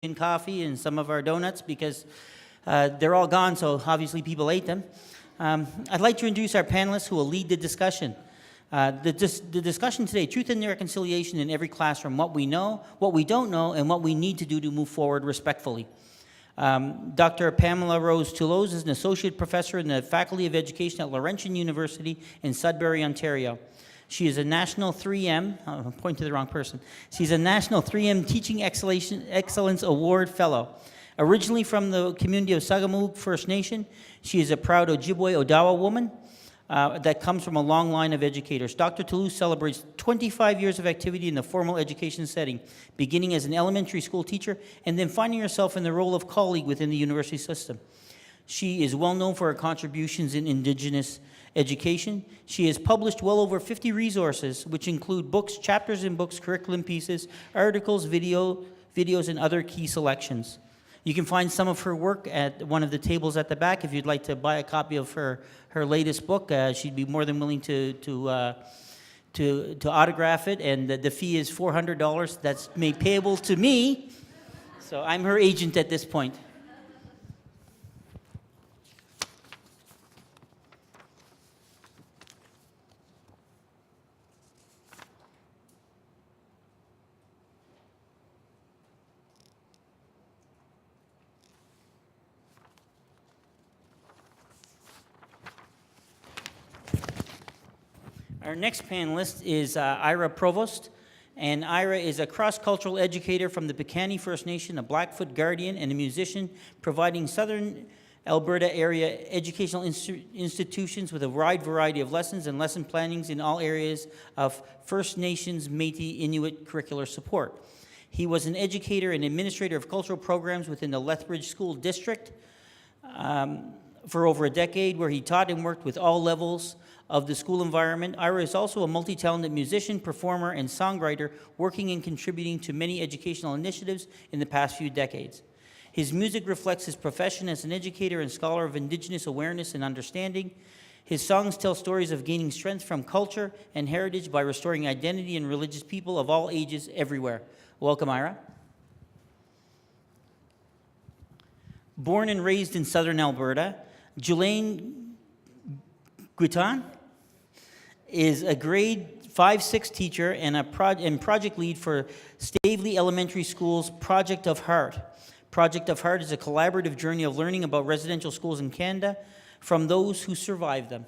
and coffee and some of our donuts because they're all gone, so obviously people ate them. I'd like to introduce our panelists who will lead the discussion. The discussion today, Truth and Reconciliation in Every Classroom, what we know, what we don't know, and what we need to do to move forward respectfully. Dr. Pamela Toulouse is an associate professor in the Faculty of Education at Laurentian University in Sudbury, Ontario. She is a National 3M, I'm pointing to the wrong person. She's a National 3M Teaching Excellence Award Fellow. Originally from the community of Sagamook First Nation, she is a proud Ojibwe Odawa woman that comes from a long line of educators. Dr. Toulouse celebrates 25 years of activity in the formal education setting, beginning as an elementary school teacher and then finding herself in the role of colleague within the university system. She is well known for her contributions in Indigenous education. She has published well over 50 resources, which include books, chapters in books, curriculum pieces, articles, videos, and other key selections. You can find some of her work at one of the tables at the back. If you'd like to buy a copy of her latest book, she'd be more than willing to autograph it, and the fee is $400. That's made payable to me, so I'm her agent at this point. Our next panelist is Ira Provost, and Ira is a cross-cultural educator from the Piikani First Nation, a Blackfoot guardian, and a musician providing Southern Alberta area educational institutions with a wide variety of lessons and lesson plannings in all areas of First Nations, Métis, Inuit curricular support. He was an educator and administrator of cultural programs within the Lethbridge School District for over a decade, where he taught and worked with all levels of the school environment. Ira is also a multi-talented musician, performer, and songwriter, working and contributing to many educational initiatives in the past few decades. His music reflects his profession as an educator and scholar of Indigenous awareness and understanding. His songs tell stories of gaining strength from culture and heritage by restoring identity in religious people of all ages everywhere. Welcome, Ira. Born and raised in Southern Alberta, Jelena Catan is a grade 5-6 teacher and a project lead for Stavely Elementary School's Project of Heart. Project of Heart is a collaborative journey of learning about residential schools in Canada from those who survived them.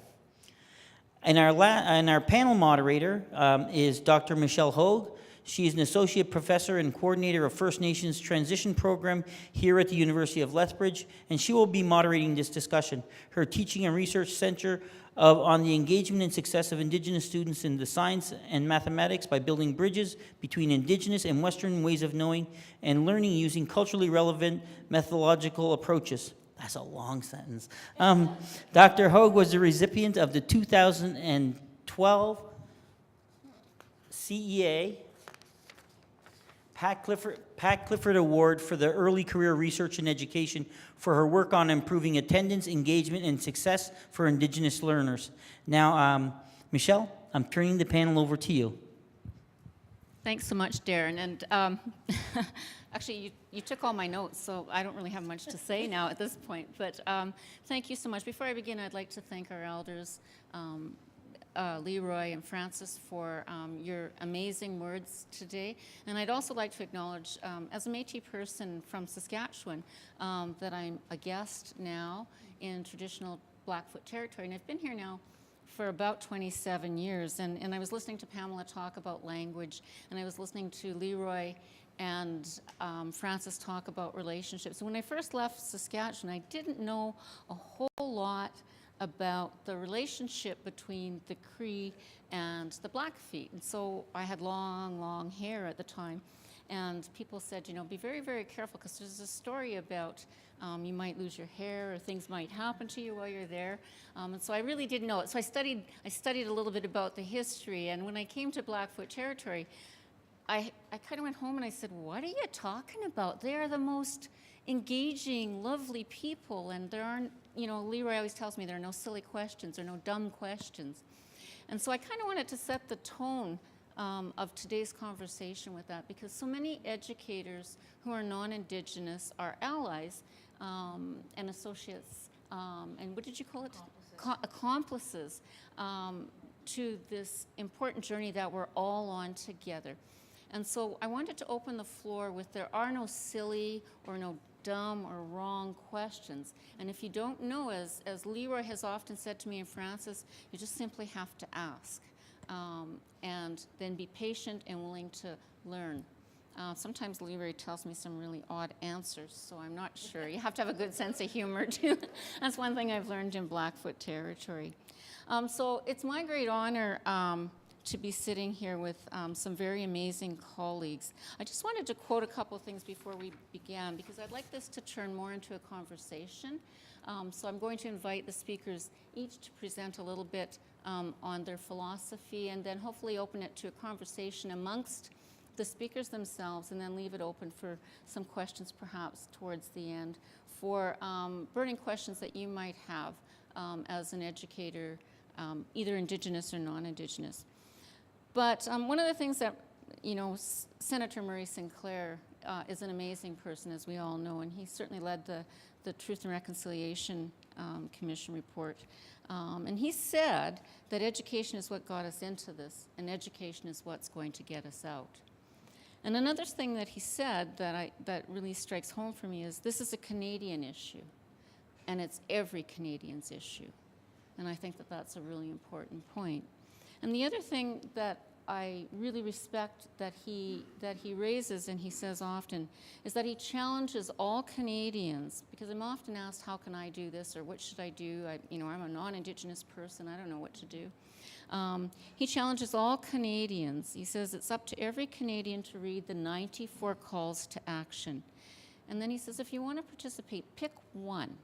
And our panel moderator is Dr. Michelle Hogue. She is an associate professor and coordinator of First Nations Transition Program here at the University of Lethbridge, and she will be moderating this discussion. Her teaching and research center on the engagement and success of Indigenous students in the science and mathematics by building bridges between Indigenous and Western ways of knowing and learning using culturally relevant methodological approaches. That's a long sentence. Dr. Hogue was the recipient of the 2012 CEA Pat Clifford Award for the Early Career Research and Education for her work on improving attendance, engagement, and success for Indigenous learners. Now, Michelle, I'm turning the panel over to you. Thanks so much, Darren. And actually, you took all my notes, so I don't really have much to say now at this point. But thank you so much. Before I begin, I'd like to thank our elders, Leroy and Francis, for your amazing words today. And I'd also like to acknowledge, as a Métis person from Saskatchewan, that I'm a guest now in traditional Blackfoot territory. And I've been here now for about 27 years. And I was listening to Pamela talk about language, and I was listening to Leroy and Francis talk about relationships. When I first left Saskatchewan, I didn't know a whole lot about the relationship between the Cree and the Blackfeet. And so I had long hair at the time. And people said, you know, be very, very careful, because there's a story about you might lose your hair or things might happen to you while you're there. And so I really didn't know it. So I studied a little bit about the history. And when I came to Blackfoot territory, I kind of went home and I said, what are you talking about? They are the most engaging, lovely people, and there aren't, you know, Leroy always tells me there are no silly questions or no dumb questions. And so I kind of wanted to set the tone of today's conversation with that, because so many educators who are non-Indigenous are allies and associates, and what did you call it? Accomplices to this important journey that we're all on together. And so I wanted to open the floor with, there are no silly or no dumb or wrong questions. And if you don't know, as Leroy has often said to me and Francis, you just simply have to ask. And then be patient and willing to learn. Sometimes Leroy tells me some really odd answers, so I'm not sure. You have to have a good sense of humor too. That's one thing I've learned in Blackfoot territory. So it's my great honor to be sitting here with some very amazing colleagues. I just wanted to quote a couple of things before we began, because I'd like this to turn more into a conversation. So I'm going to invite the speakers each to present a little bit on their philosophy, and then hopefully open it to a conversation amongst the speakers themselves, and then leave it open for some questions perhaps towards the end for burning questions that you might have as an educator, either Indigenous or non-Indigenous. But one of the things that, you know, Senator Murray Sinclair is an amazing person, as we all know, and he certainly led the Truth and Reconciliation Commission report. And he said that education is what got us into this, and education is what's going to get us out. And another thing that he said that really strikes home for me is, this is a Canadian issue, and it's every Canadian's issue. And I think that that's a really important point. And the other thing that I really respect that he raises, and he says often, is that he challenges all Canadians, because I'm often asked, how can I do this, or what should I do? I'm a non-Indigenous person, I don't know what to do. He challenges all Canadians. He says it's up to every Canadian to read the 94 calls to action. And then he says, if you want to participate, pick one.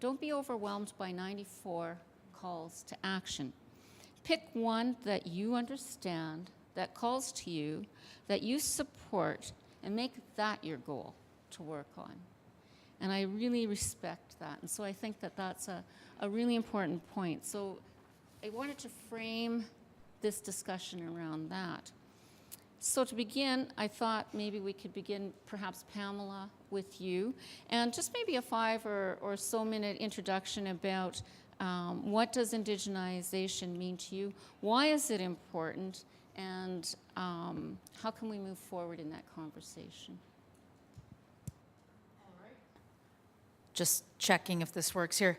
Don't be overwhelmed by 94 calls to action. Pick one that you understand, that calls to you, that you support, and make that your goal to work on. And I really respect that. And so I think that that's a really important point. So I wanted to frame this discussion around that. So to begin, I thought maybe we could begin, perhaps Pamela, with you, and just maybe a 5 or so minute introduction about what does indigenization mean to you? Why is it important? And how can we move forward in that conversation? All right. Just checking if this works here.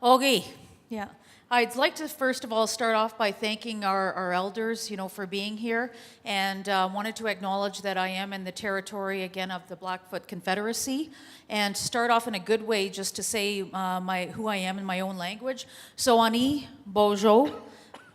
Okay, yeah. I'd like to first of all start off by thanking our elders, for being here, and wanted to acknowledge that I am in the territory again of the Blackfoot Confederacy, and start off in a good way just to say who I am in my own language. So ani bojo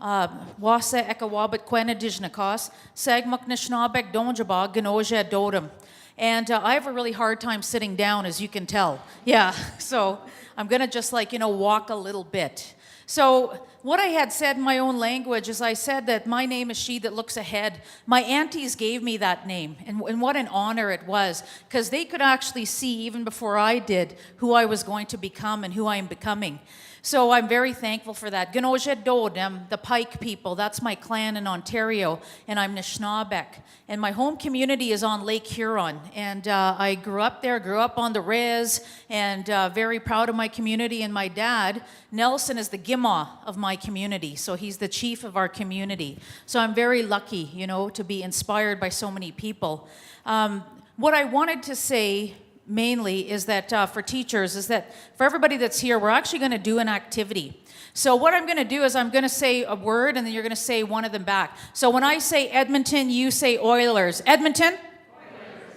wasa ekawabit kwena dijnakas sagmuk nishnabek donjaba gnoja dodum. And I have a really hard time sitting down, as you can tell. Yeah, so I'm gonna just walk a little bit. So what I had said in my own language is I said that my name is she that looks ahead. My aunties gave me that name, and what an honor it was, because they could actually see, even before I did, who I was going to become and who I am becoming. So I'm very thankful for that. Gnoja Dodem, the Pike people, that's my clan in Ontario, and I'm Nishnabek. And my home community is on Lake Huron, and I grew up there, grew up on the res, and very proud of my community. And my dad, Nelson, is the Gimma of my community, so he's the chief of our community. So I'm very lucky, to be inspired by so many people. What I wanted to say mainly is that for teachers, is that for everybody that's here, we're actually going to do an activity. So what I'm going to do is I'm going to say a word, and then you're going to say one of them back. So when I say Edmonton, you say Oilers. Edmonton? Oilers.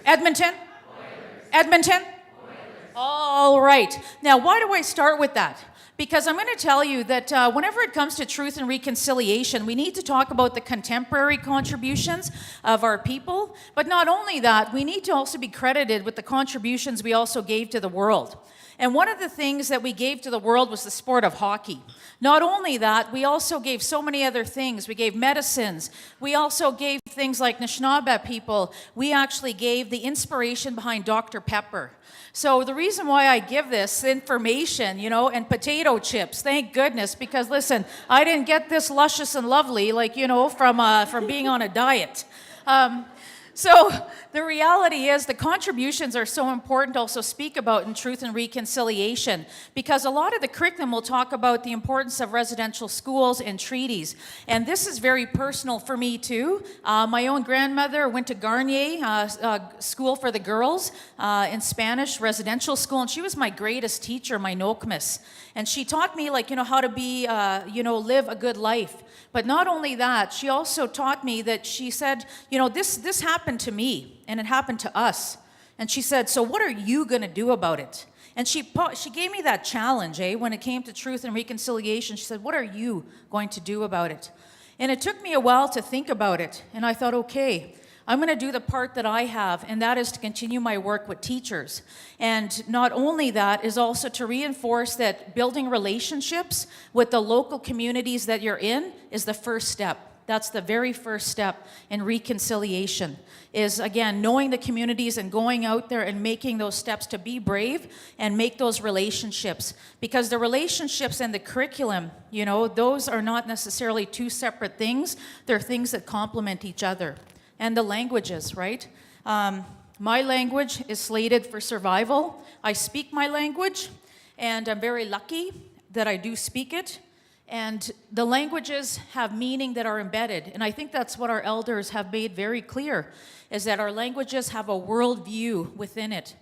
Edmonton? Oilers. Edmonton? Oilers. All right. Now, why do I start with that? Because I'm going to tell you that whenever it comes to truth and reconciliation, we need to talk about the contemporary contributions of our people. But not only that, we need to also be credited with the contributions we also gave to the world. And one of the things that we gave to the world was the sport of hockey. Not only that, we also gave so many other things. We gave medicines. We also gave things like Anishinaabe people. We actually gave the inspiration behind Dr. Pepper. So the reason reason why I give this information, and potato chips, thank goodness, because listen, I didn't get this luscious and lovely, from being on a diet. So the reality is the contributions are so important to also speak about in Truth and Reconciliation, because a lot of the curriculum will talk about the importance of residential schools and treaties. And this is very personal for me too. My own grandmother went to Garnier School for the Girls in Spanish, residential school, and she was my greatest teacher, my Nokmis. And she taught me how to be, live a good life. But not only that, she also taught me that she said, this happened to me, and it happened to us. And she said, so what are you going to do about it? And she gave me that challenge, when it came to Truth and Reconciliation. She said, what are you going to do about it? And it took me a while to think about it. And I thought, okay, I'm going to do the part that I have, and that is to continue my work with teachers. And not only that, is also to reinforce that building relationships with the local communities that you're in is the first step. That's the very first step in reconciliation, is again, knowing the communities and going out there and making those steps to be brave and make those relationships. Because the relationships and the curriculum, those are not necessarily two separate things. They're things that complement each other. And the languages, right? My language is slated for survival. I speak my language, and I'm very lucky that I do speak it. And the languages have meaning that are embedded. And I think that's what our elders have made very clear, is that our languages have a worldview within it.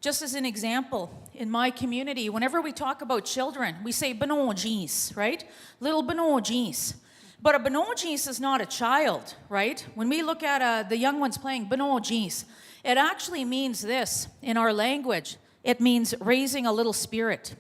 Just as an example, in my community, whenever we talk about children, we say Benojis, right? Little Benojis. But a Benojis is not a child, right? When we look at the young ones playing Benojis, it actually means this in our language. It means raising a little spirit.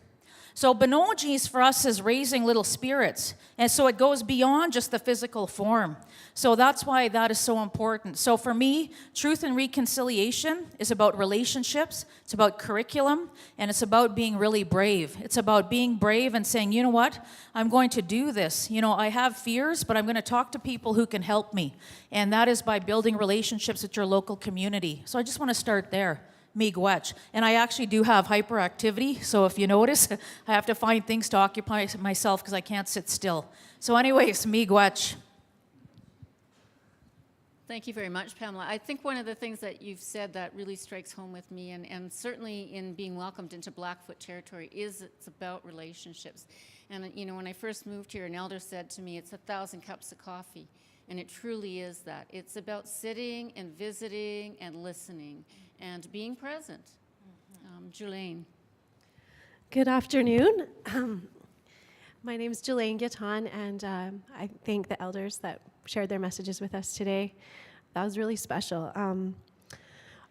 So Benojis for us is raising little spirits. And so it goes beyond just the physical form. So that's why that is so important. So for me, Truth and Reconciliation is about relationships, it's about curriculum, and it's about being really brave. It's about being brave and saying, you know what, I'm going to do this. I have fears, but I'm going to talk to people who can help me. And that is by building relationships with your local community. So I just want to start there. Miigwech. And I actually do have hyperactivity, so if you notice, I have to find things to occupy myself because I can't sit still. So anyways, miigwech. Thank you very much, Pamela. I think one of the things that you've said that really strikes home with me, and certainly in being welcomed into Blackfoot territory, is it's about relationships. And when I first moved here, an elder said to me, it's 1,000 cups of coffee. And it truly is that. It's about sitting and visiting and listening and being present. Jelena. Good afternoon. My name is Jelena Catan, and I thank the elders that shared their messages with us today. That was really special.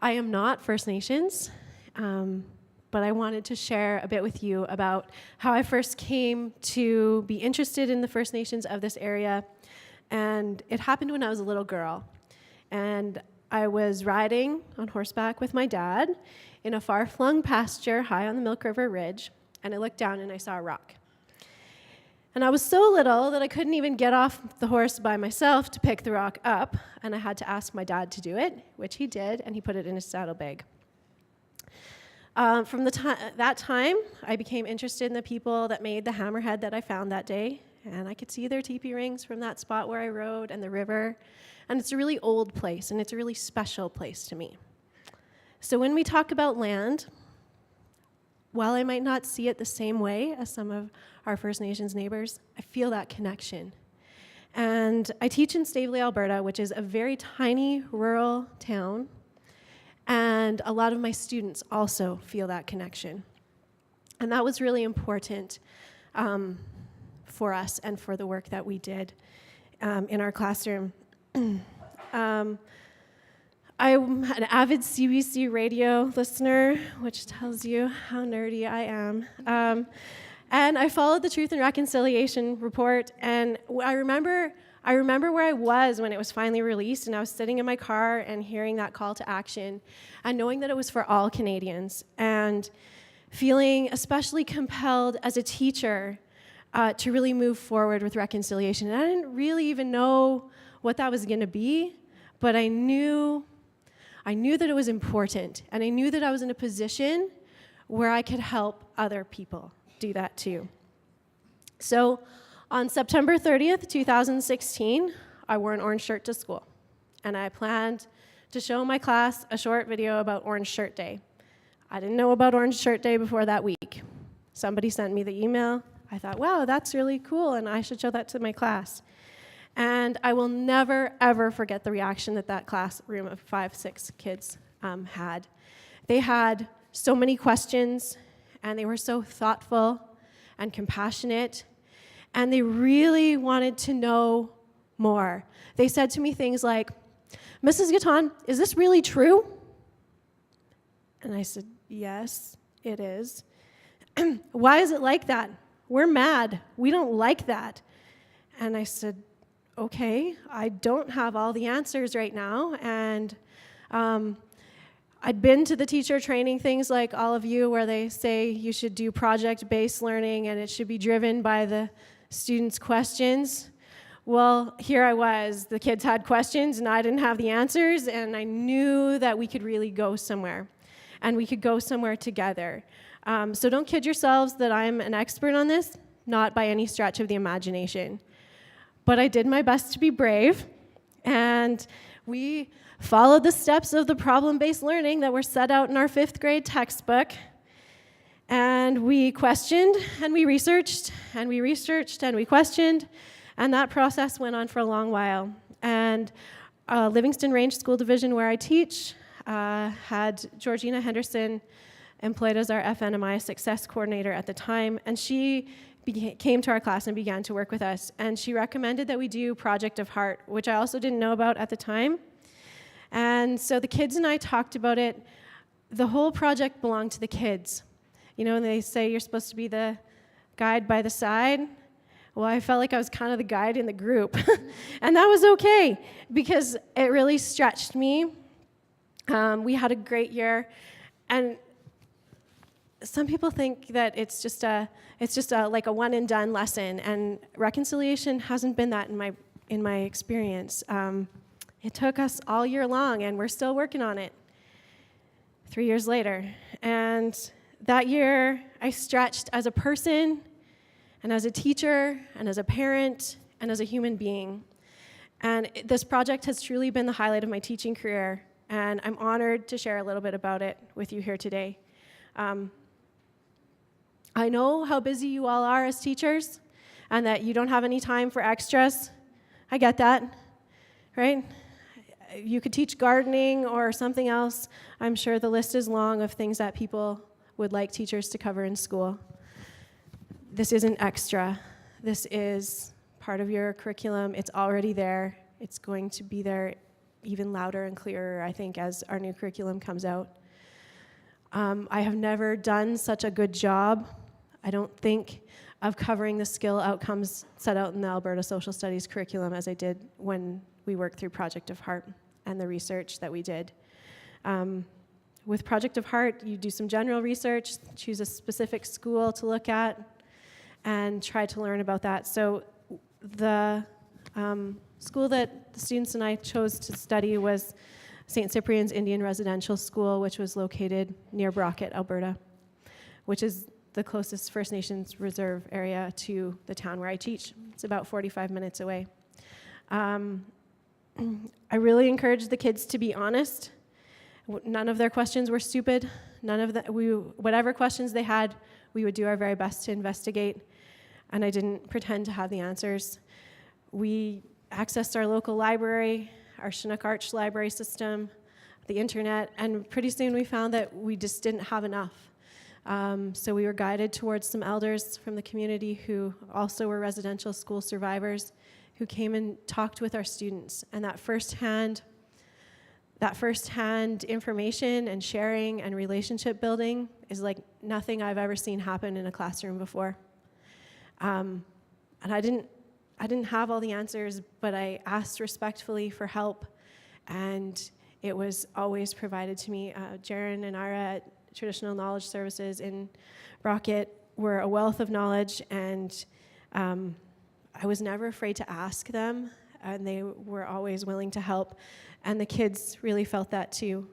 I am not First Nations, but I wanted to share a bit with you about how I first came to be interested in the First Nations of this area. And it happened when I was a little girl. And I was riding on horseback with my dad in a far-flung pasture high on the Milk River Ridge, and I looked down and I saw a rock. And I was so little that I couldn't even get off the horse by myself to pick the rock up, and I had to ask my dad to do it, which he did, and he put it in his saddlebag. From that time, I became interested in the people that made the hammerhead that I found that day. And I could see their teepee rings from that spot where I rode and the river. And it's a really old place, and it's a really special place to me. So when we talk about land, while I might not see it the same way as some of our First Nations neighbors, I feel that connection. And I teach in Staveley, Alberta, which is a very tiny rural town. And a lot of my students also feel that connection. And that was really important for us and for the work that we did in our classroom. I'm an avid CBC radio listener, which tells you how nerdy I am. And I followed the Truth and Reconciliation report, and I remember where I was when it was finally released, and I was sitting in my car and hearing that call to action, and knowing that it was for all Canadians, and feeling especially compelled as a teacher to really move forward with reconciliation. And I didn't really even know what that was going to be, but I knew that it was important, and I knew that I was in a position where I could help other people do that too. So on September 30th, 2016, I wore an orange shirt to school, and I planned to show my class a short video about Orange Shirt Day. I didn't know about Orange Shirt Day before that week. Somebody sent me the email. I thought, wow, that's really cool, and I should show that to my class. And I will never, ever forget the reaction that that classroom of 5, 6 kids had. They had so many questions, and they were so thoughtful and compassionate, and they really wanted to know more. They said to me things like, Mrs. Catan, is this really true? And I said, yes, it is. Why is it like that? We're mad. We don't like that. And I said, okay, I don't have all the answers right now. And I'd been to the teacher training things like all of you, where they say you should do project-based learning and it should be driven by the students' questions. Well, here I was. The kids had questions and I didn't have the answers, and I knew that we could really go somewhere, and we could go somewhere together. So don't kid yourselves that I'm an expert on this, not by any stretch of the imagination. But I did my best to be brave, and we followed the steps of the problem-based learning that were set out in our 5th grade textbook. And we questioned, and we researched, and we researched, and we questioned, and that process went on for a long while. And Livingston Range School Division, where I teach, had Georgina Henderson employed as our FNMI success coordinator at the time, and she came to our class and began to work with us. And she recommended that we do Project of Heart, which I also didn't know about at the time. And so the kids and I talked about it. The whole project belonged to the kids. You know, and they say you're supposed to be the guide by the side. Well, I felt like I was kind of the guide in the group. And that was okay, because it really stretched me. We had a great year. And some people think that it's just like a one and done lesson, and reconciliation hasn't been that in my experience. It took us all year long, and we're still working on it 3 years later. And that year, I stretched as a person, and as a teacher, and as a parent, and as a human being. And this project has truly been the highlight of my teaching career, and I'm honored to share a little bit about it with you here today. I know how busy you all are as teachers, and that you don't have any time for extras. I get that, right? You could teach gardening or something else. I'm sure the list is long of things that people would like teachers to cover in school. This isn't extra. This is part of your curriculum. It's already there. It's going to be there even louder and clearer, I think, as our new curriculum comes out. I have never done such a good job, I don't think, of covering the skill outcomes set out in the Alberta Social Studies curriculum as I did when we worked through Project of Heart and the research that we did. With Project of Heart, you do some general research, choose a specific school to look at, and try to learn about that. So the school that the students and I chose to study was St. Cyprian's Indian Residential School, which was located near Brockett, Alberta, which is the closest First Nations reserve area to the town where I teach. It's about 45 minutes away. I really encouraged the kids to be honest. None of their questions were stupid. Whatever questions they had, we would do our very best to investigate, and I didn't pretend to have the answers. We accessed our local library, our Chinook Arch library system, the internet, and pretty soon we found that we just didn't have enough. So we were guided towards some elders from the community who also were residential school survivors, who came and talked with our students. And that firsthand information and sharing and relationship building is like nothing I've ever seen happen in a classroom before. And I didn't have all the answers, but I asked respectfully for help, and it was always provided to me. Jaren and Ira at Traditional Knowledge Services in Brockett were a wealth of knowledge, and I was never afraid to ask them, and they were always willing to help, and the kids really felt that too.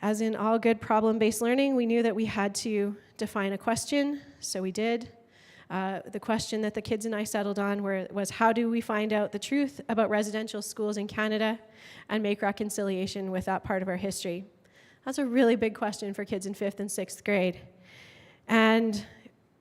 As in all good problem-based learning, we knew that we had to define a question, so we did. The question that the kids and I settled on was how do we find out the truth about residential schools in Canada and make reconciliation with that part of our history? That's a really big question for kids in 5th and 6th grade. And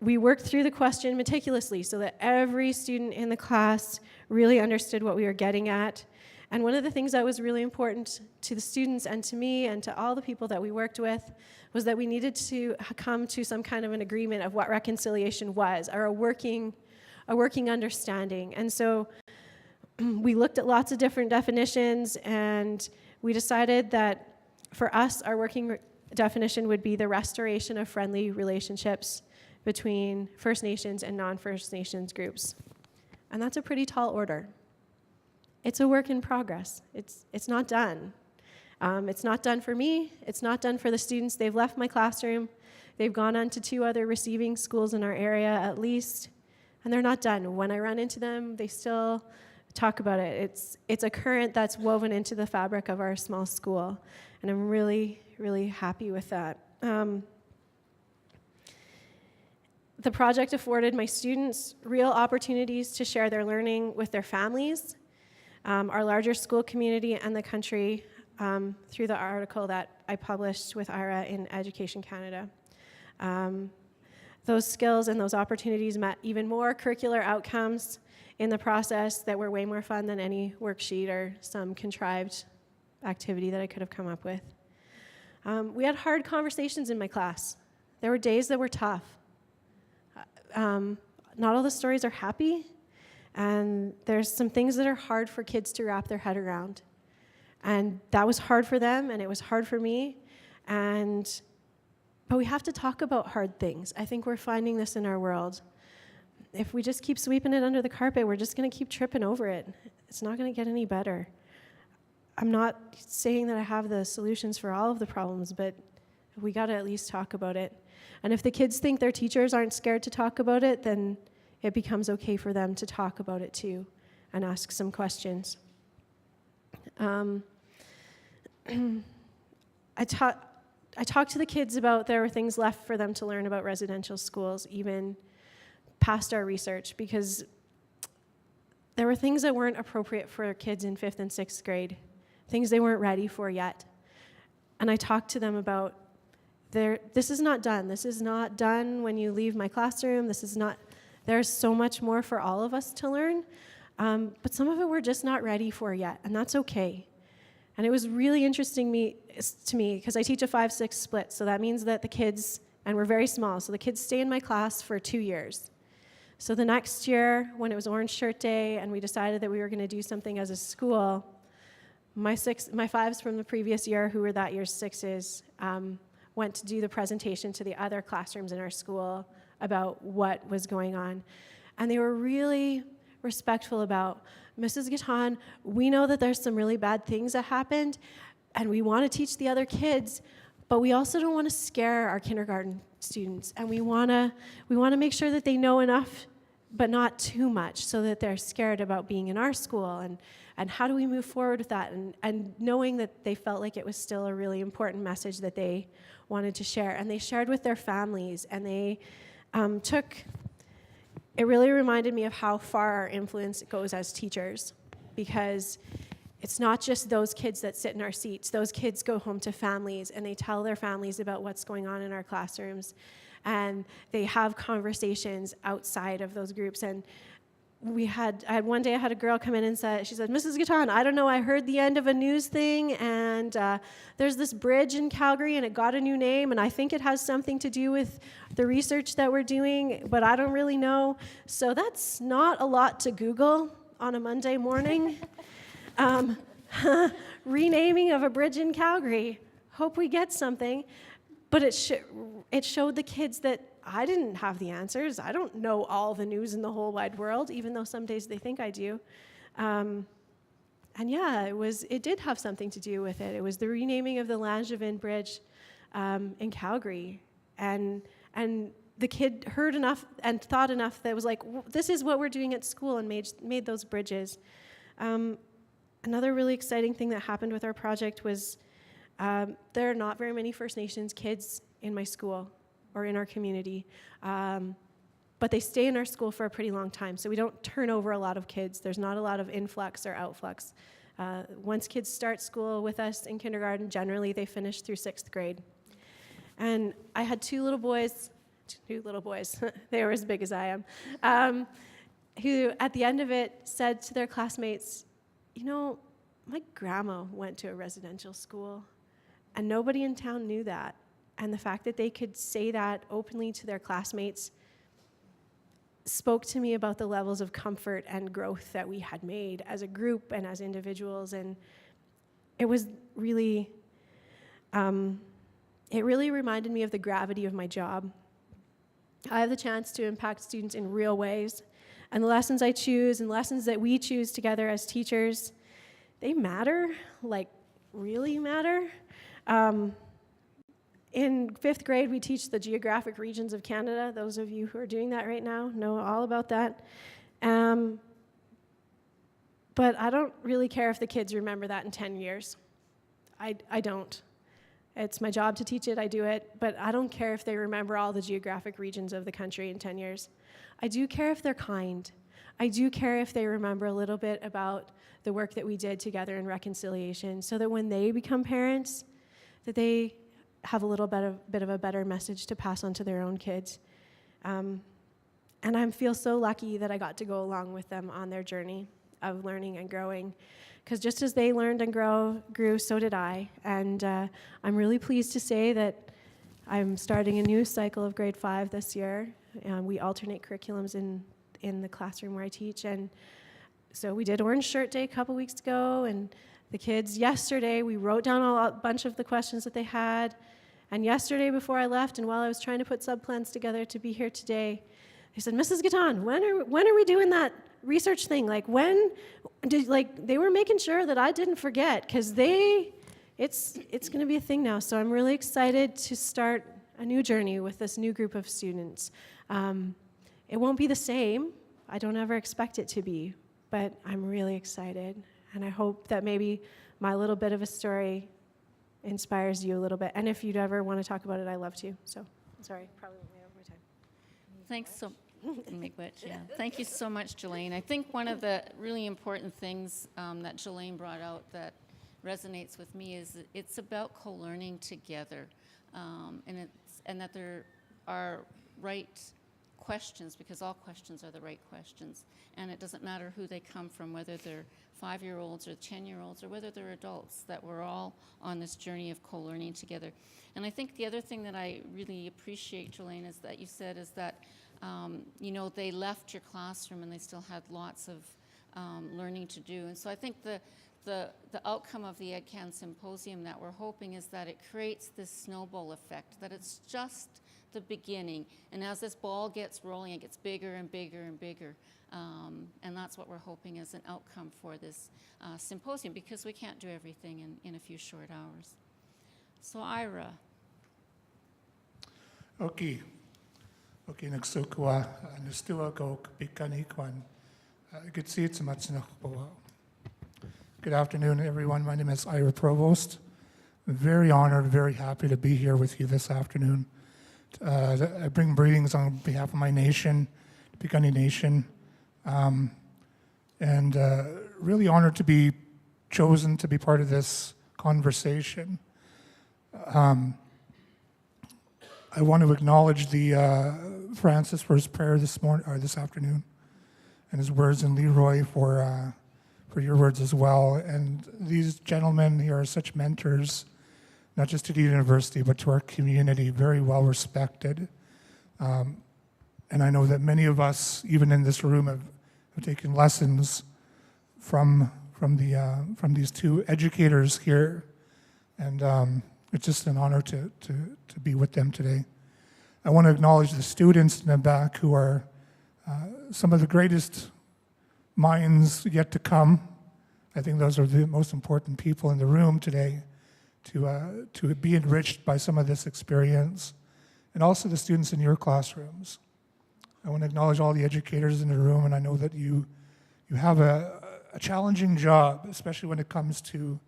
we worked through the question meticulously so that every student in the class really understood what we were getting at. And one of the things that was really important to the students and to me and to all the people that we worked with was that we needed to come to some kind of an agreement of what reconciliation was, or a working understanding. And so we looked at lots of different definitions, and we decided that for us, our working definition would be the restoration of friendly relationships between First Nations and non-First Nations groups. And that's a pretty tall order. It's a work in progress. It's not done. It's not done for me. It's not done for the students. They've left my classroom. They've gone on to 2 other receiving schools in our area at least, and they're not done. When I run into them, they still talk about it. It's a current that's woven into the fabric of our small school, and I'm really, really happy with that. The project afforded my students real opportunities to share their learning with their families, our larger school community, and the country through the article that I published with Ira in Education Canada. Those skills and those opportunities met even more curricular outcomes in the process that were way more fun than any worksheet or some contrived activity that I could have come up with. We had hard conversations in my class. There were days that were tough. Not all the stories are happy, and there's some things that are hard for kids to wrap their head around. And that was hard for them, and it was hard for me. But we have to talk about hard things. I think we're finding this in our world. If we just keep sweeping it under the carpet, we're just going to keep tripping over it. It's not going to get any better. I'm not saying that I have the solutions for all of the problems, but we got to at least talk about it. And if the kids think their teachers aren't scared to talk about it, then it becomes okay for them to talk about it too and ask some questions. I talked to the kids about there were things left for them to learn about residential schools, even past our research, because there were things that weren't appropriate for kids in 5th and 6th grade, things they weren't ready for yet. And I talked to them about, this is not done. This is not done when you leave my classroom. There's so much more for all of us to learn. But some of it we're just not ready for yet, and that's okay. And it was really interesting to me, because I teach a 5-6 split, so that means that the kids, and we're very small, so the kids stay in my class for 2 years. So the next year, when it was Orange Shirt Day, and we decided that we were going to do something as a school, my 5s from the previous year, who were that year's 6s, went to do the presentation to the other classrooms in our school about what was going on. And they were really respectful about, Mrs. Catan, we know that there's some really bad things that happened, and we want to teach the other kids, but we also don't want to scare our kindergarten students, and we want to make sure that they know enough, but not too much, so that they're scared about being in our school, and how do we move forward with that, and knowing that they felt like it was still a really important message that they wanted to share, and they shared with their families, and they it really reminded me of how far our influence goes as teachers, because it's not just those kids that sit in our seats. Those kids go home to families, and they tell their families about what's going on in our classrooms, and they have conversations outside of those groups. And one day I had a girl come in and she said, Mrs. Catan, I don't know, I heard the end of a news thing, and there's this bridge in Calgary, and it got a new name, and I think it has something to do with the research that we're doing, but I don't really know. So that's not a lot to Google on a Monday morning. Renaming of a bridge in Calgary. Hope we get something. But it showed the kids that I didn't have the answers. I don't know all the news in the whole wide world, even though some days they think I do. And yeah, it did have something to do with it. It was the renaming of the Langevin Bridge in Calgary. And the kid heard enough and thought enough that it was like, this is what we're doing at school, and made those bridges. Another really exciting thing that happened with our project was There are not very many First Nations kids in my school or in our community, but they stay in our school for a pretty long time, so we don't turn over a lot of kids. There's not a lot of influx or outflux. Once kids start school with us in kindergarten, generally they finish through 6th grade. And I had two little boys, they were as big as I am, who at the end of it said to their classmates, you know, my grandma went to a residential school, and nobody in town knew that. And the fact that they could say that openly to their classmates spoke to me about the levels of comfort and growth that we had made as a group and as individuals. And it was really, it really reminded me of the gravity of my job. I have the chance to impact students in real ways. And the lessons I choose and lessons that we choose together as teachers, they matter, like really matter. In 5th grade, we teach the geographic regions of Canada. Those of you who are doing that right now know all about that. But I don't really care if the kids remember that in 10 years. I don't. It's my job to teach it, I do it, but I don't care if they remember all the geographic regions of the country in 10 years. I do care if they're kind. I do care if they remember a little bit about the work that we did together in reconciliation, so that when they become parents, that they have a little bit of a better message to pass on to their own kids. And I feel so lucky that I got to go along with them on their journey of learning and growing, because just as they learned and grew, so did I. And I'm really pleased to say that I'm starting a new cycle of grade 5 this year. We alternate curriculums in the classroom where I teach. And so we did Orange Shirt Day a couple weeks ago, and the kids yesterday, we wrote down a bunch of the questions that they had. And yesterday before I left, and while I was trying to put sub-plans together to be here today, they said, Mrs. Catan, when are we doing that research thing? They were making sure that I didn't forget, because it's going to be a thing now. So I'm really excited to start a new journey with this new group of students. It won't be the same. I don't ever expect it to be, but I'm really excited. And I hope that maybe my little bit of a story inspires you a little bit. And if you'd ever want to talk about it, I love to. So, sorry, probably went way over my time. Thanks so yeah. Thank you so much, Jelena. I think one of the really important things that Jelena brought out that resonates with me is that it's about co-learning together, and that there are right questions, because all questions are the right questions, and it doesn't matter who they come from, whether they're 5-year-olds or 10-year-olds or whether they're adults, that we're all on this journey of co-learning together. And I think the other thing that I really appreciate, Jelena, is that you said is that they left your classroom and they still had lots of learning to do. And so I think the outcome of the EdCan Symposium that we're hoping is that it creates this snowball effect, that it's just the beginning. And as this ball gets rolling, it gets bigger and bigger and bigger. And that's what we're hoping as an outcome for this symposium, because we can't do everything in a few short hours. So Ira. Okay, nagsukwa nastuwa ko pikanikwan. Good see it's much. Good afternoon, everyone. My name is Ira Provost. I'm very honored, very happy to be here with you this afternoon. I bring greetings on behalf of my nation, the Piikani Nation, and really honored to be chosen to be part of this conversation. I want to acknowledge Francis for his prayer this afternoon, and his words, and Leroy for your words as well. And these gentlemen here are such mentors, not just to the university, but to our community, very well respected. And I know that many of us, even in this room, have taken lessons from these two educators here. And it's just an honor to be with them today. I want to acknowledge the students in the back who are some of the greatest minds yet to come. I think those are the most important people in the room today to be enriched by some of this experience, and also the students in your classrooms. I want to acknowledge all the educators in the room, and I know that you have a challenging job, especially when it comes to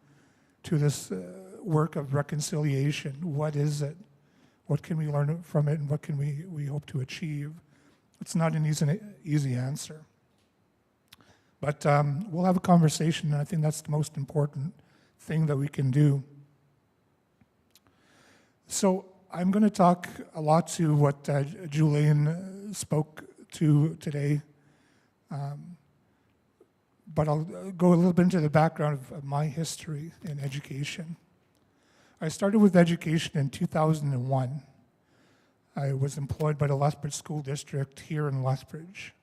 this work of reconciliation. What is it? What can we learn from it, and what can we hope to achieve? It's not an easy answer. But we'll have a conversation, and I think that's the most important thing that we can do. So I'm going to talk a lot to what Jelena spoke to today. But I'll go a little bit into the background of my history in education. I started with education in 2001. I was employed by the Lethbridge School District here in Lethbridge.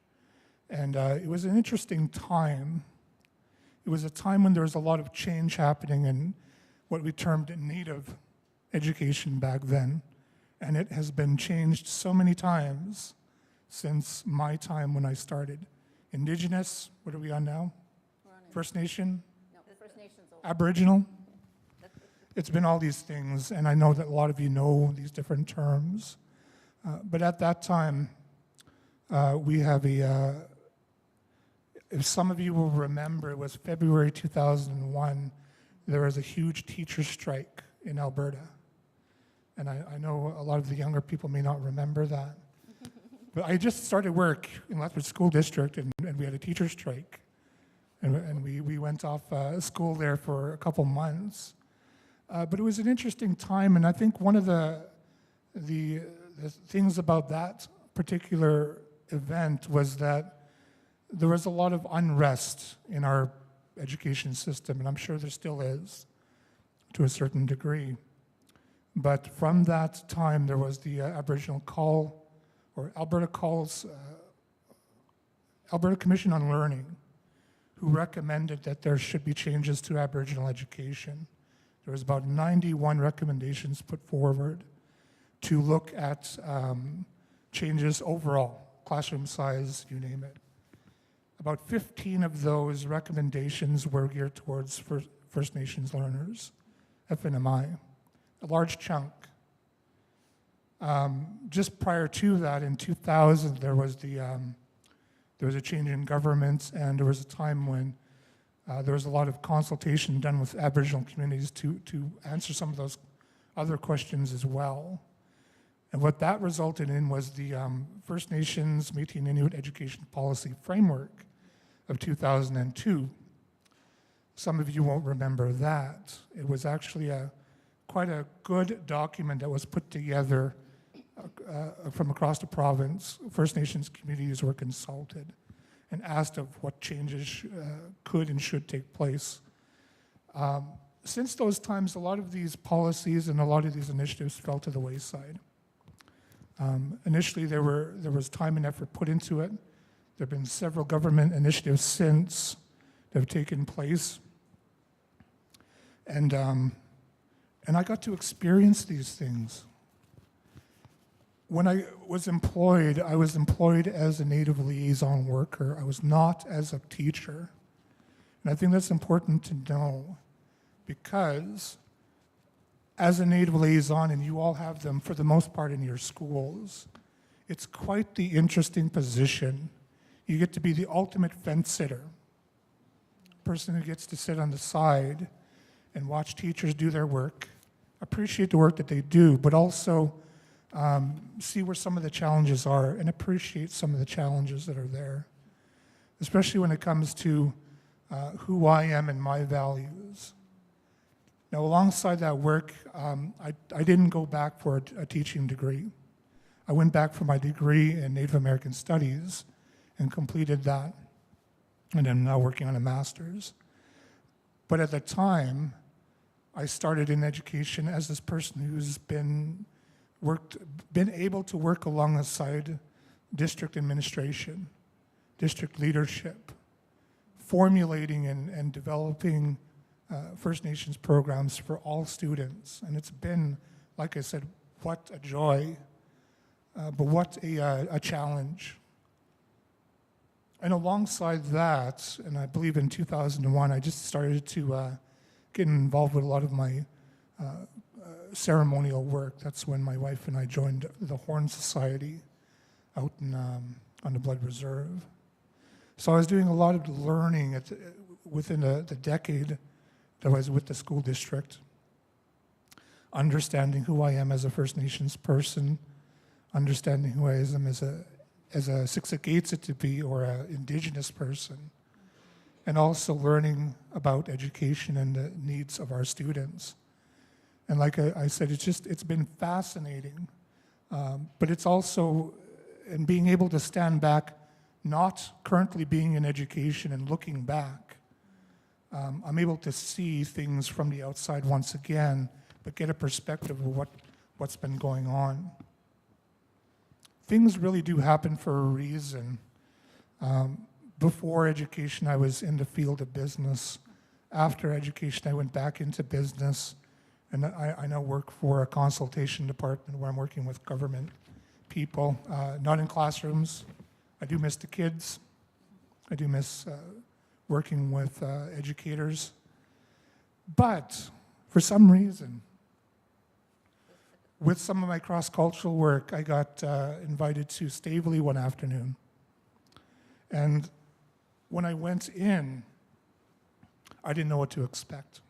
And it was an interesting time. It was a time when there was a lot of change happening in what we termed Native education back then. And it has been changed so many times since my time when I started. Indigenous, what are we on now? First Nation? No, First Nations over. Aboriginal? It's been all these things, and I know that a lot of you know these different terms. But at that time, we have if some of you will remember, it was February 2001, there was a huge teacher strike in Alberta. And I know a lot of the younger people may not remember that. But I just started work in Lethbridge School District, and we had a teacher strike. And we went off school there for a couple months. But it was an interesting time, and I think one of the things about that particular event was that there was a lot of unrest in our education system, and I'm sure there still is to a certain degree. But from that time, there was the Aboriginal Call, or Alberta Calls, Alberta Commission on Learning, who recommended that there should be changes to Aboriginal education. There was about 91 recommendations put forward to look at changes overall, classroom size, you name it. About 15 of those recommendations were geared towards First Nations learners, FNMI, a large chunk. Just prior to that, in 2000, there was a change in government, and there was a time when there was a lot of consultation done with Aboriginal communities to answer some of those other questions as well. And what that resulted in was the First Nations Métis and Inuit Education Policy Framework of 2002. Some of you won't remember that. It was actually quite a good document that was put together from across the province. First Nations communities were consulted and asked of what changes could and should take place. Since those times, a lot of these policies and a lot of these initiatives fell to the wayside. Initially, there was time and effort put into it. There have been several government initiatives since that have taken place. And I got to experience these things. When I was employed as a Native liaison worker. I was not as a teacher. And I think that's important to know, because as a Native liaison, and you all have them for the most part in your schools, it's quite the interesting position. You get to be the ultimate fence sitter, person who gets to sit on the side and watch teachers do their work, appreciate the work that they do, but also see where some of the challenges are and appreciate some of the challenges that are there, especially when it comes to who I am and my values. Now, alongside that work, I didn't go back for a teaching degree. I went back for my degree in Native American Studies and completed that, and I'm now working on a master's. But at the time, I started in education as this person who's been able to work alongside district administration, district leadership, formulating and developing First Nations programs for all students. And it's been, like I said, what a joy, but what a challenge. And alongside that, and I believe in 2001, I just started to get involved with a lot of my ceremonial work. That's when my wife and I joined the Horn Society out on the Blood Reserve. So I was doing a lot of learning within the decade that I was with the school district. understanding who I am as a First Nations person, understanding who I am as a Siksikaitsitupi or an Indigenous person, and also learning about education and the needs of our students. And like I said, it's been fascinating, but it's also, and being able to stand back, not currently being in education and looking back, I'm able to see things from the outside once again, but get a perspective of what's been going on. Things really do happen for a reason. Before education, I was in the field of business. After education, I went back into business, and I now work for a consultation department where I'm working with government people, not in classrooms. I do miss the kids. I do miss working with educators. But for some reason, with some of my cross-cultural work, I got invited to Stavely one afternoon. And when I went in, I didn't know what to expect.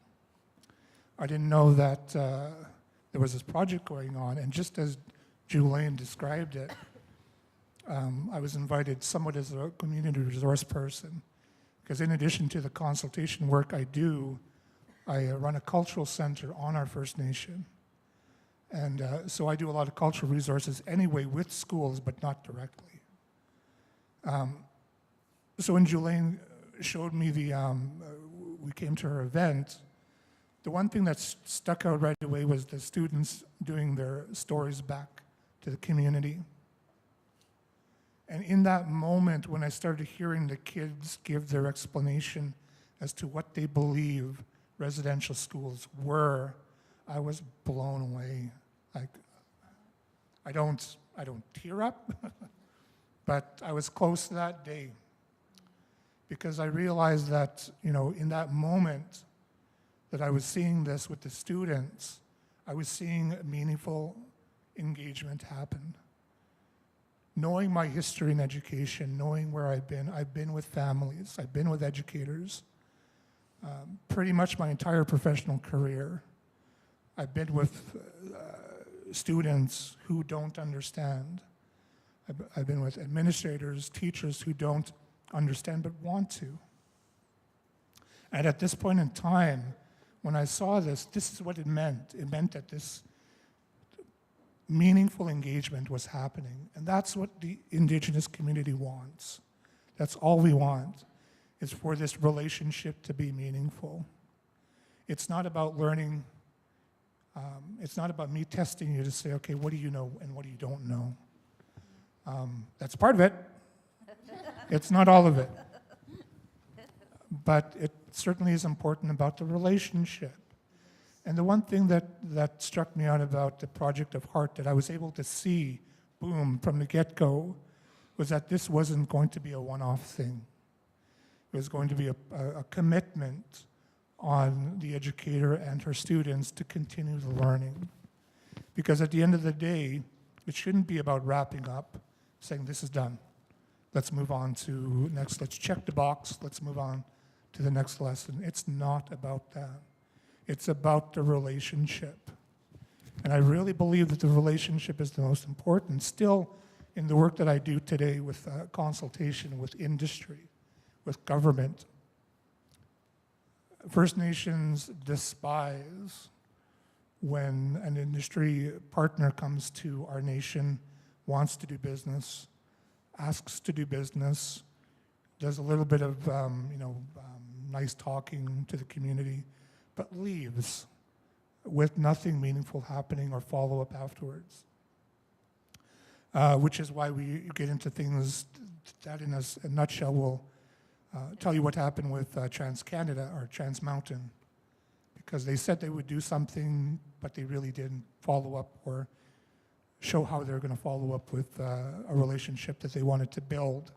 I didn't know that there was this project going on, and just as Jelena described it, I was invited somewhat as a community resource person, because in addition to the consultation work I do, I run a cultural center on our First Nation. And so I do a lot of cultural resources anyway with schools, but not directly. So when Jelena showed me we came to her event, the one thing that stuck out right away was the students doing their stories back to the community. And in that moment, when I started hearing the kids give their explanation as to what they believe residential schools were, I was blown away. Like, I don't tear up, but I was close that day because I realized that, in that moment that I was seeing this with the students, I was seeing meaningful engagement happen. Knowing my history in education, knowing where I've been with families, I've been with educators, pretty much my entire professional career. I've been with students who don't understand. I've been with administrators, teachers who don't understand but want to. And at this point in time, when I saw this is what it meant. It meant that this meaningful engagement was happening. And that's what the Indigenous community wants. That's all we want, is for this relationship to be meaningful. It's not about learning. It's not about me testing you to say, okay, what do you know and what do you don't know? That's part of it. It's not all of it. But it certainly is important about the relationship. And the one thing that struck me out about the Project of Heart that I was able to see, boom, from the get-go, was that this wasn't going to be a one-off thing. It was going to be a commitment on the educator and her students to continue the learning. Because at the end of the day, it shouldn't be about wrapping up, saying this is done. Let's move on to next, let's check the box, let's move on to the next lesson. It's not about that. It's about the relationship. And I really believe that the relationship is the most important. Still, in the work that I do today with consultation, with industry, with government, First Nations despise when an industry partner comes to our nation, wants to do business, asks to do business, does a little bit of nice talking to the community, but leaves with nothing meaningful happening or follow-up afterwards. Which is why we get into things that in a nutshell will tell you what happened with TransCanada or Trans Mountain, because they said they would do something, but they really didn't follow up or show how they're going to follow up with a relationship that they wanted to build.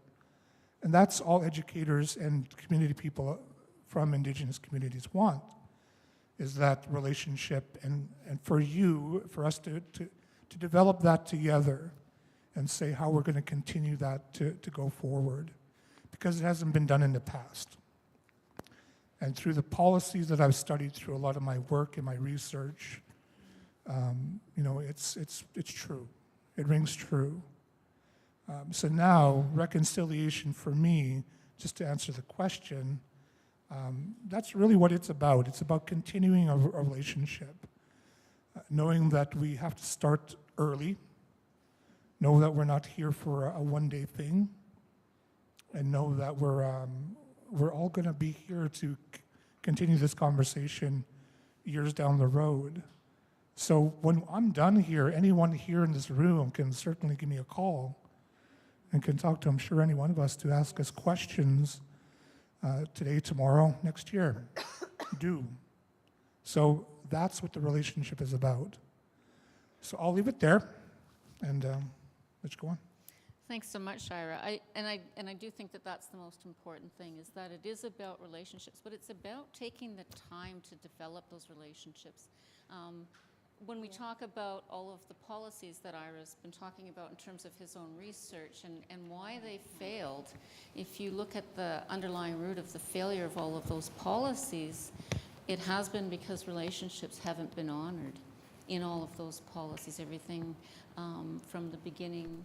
And that's all educators and community people from Indigenous communities want, is that relationship, and for us to develop that together and say how we're going to continue that to go forward, because it hasn't been done in the past. And through the policies that I've studied through a lot of my work and my research, It's true. It rings true. So now, reconciliation for me, just to answer the question, that's really what it's about. It's about continuing a relationship, knowing that we have to start early, know that we're not here for a one-day thing, and know that we're all going to be here to continue this conversation years down the road. So when I'm done here, anyone here in this room can certainly give me a call and can talk to, I'm sure, any one of us to ask us questions today, tomorrow, next year. Do. So that's what the relationship is about. So I'll leave it there and let's go on. Thanks so much, Ira. I do think that that's the most important thing, is that it is about relationships, but it's about taking the time to develop those relationships. When we talk about all of the policies that Ira's been talking about in terms of his own research and why they failed, if you look at the underlying root of the failure of all of those policies, it has been because relationships haven't been honored in all of those policies, everything from the beginning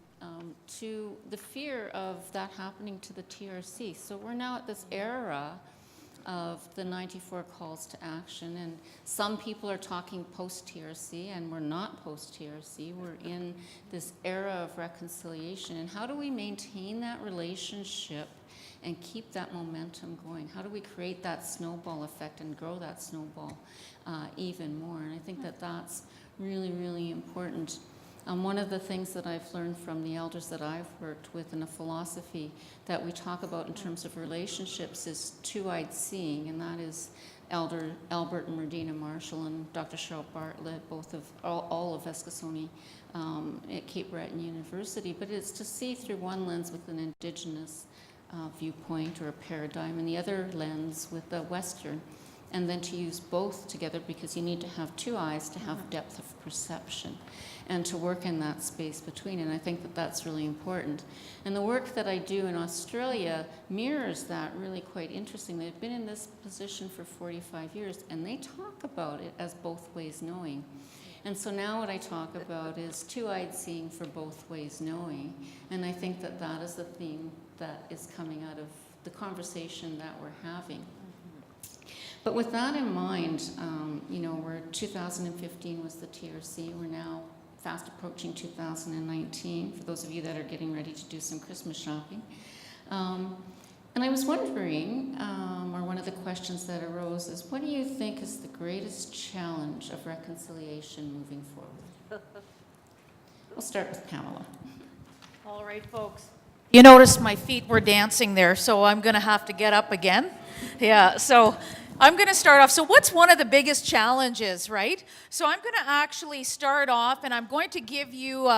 to the fear of that happening to the TRC. So we're now at this era of the 94 calls to action, and some people are talking post-TRC, and we're not post-TRC. We're in this era of reconciliation, and how do we maintain that relationship and keep that momentum going? How do we create that snowball effect and grow that snowball even more? And I think that that's really, really important. One of the things that I've learned from the elders that I've worked with, in a philosophy that we talk about in terms of relationships, is two-eyed seeing, and that is Elder Albert and Merdina Marshall and Dr. Cheryl Bartlett, both of all of Eskasoni at Cape Breton University. But it's to see through one lens with an Indigenous viewpoint or a paradigm, and the other lens with the Western, and then to use both together, because you need to have two eyes to have depth of perception and to work in that space between. And I think that that's really important. And the work that I do in Australia mirrors that really quite interesting. They've been in this position for 45 years, and they talk about it as both ways knowing. And so now what I talk about is two-eyed seeing for both ways knowing. And I think that that is the theme that is coming out of the conversation that we're having. But with that in mind, we're 2015 was the TRC. We're now fast approaching 2019, for those of you that are getting ready to do some Christmas shopping. And I was wondering, or one of the questions that arose is, what do you think is the greatest challenge of reconciliation moving forward? We'll start with Pamela. All right, folks. You noticed my feet were dancing there, so I'm going to have to get up again. Yeah, so I'm going to start off. So what's one of the biggest challenges, right? So I'm going to actually start off, and I'm going to give you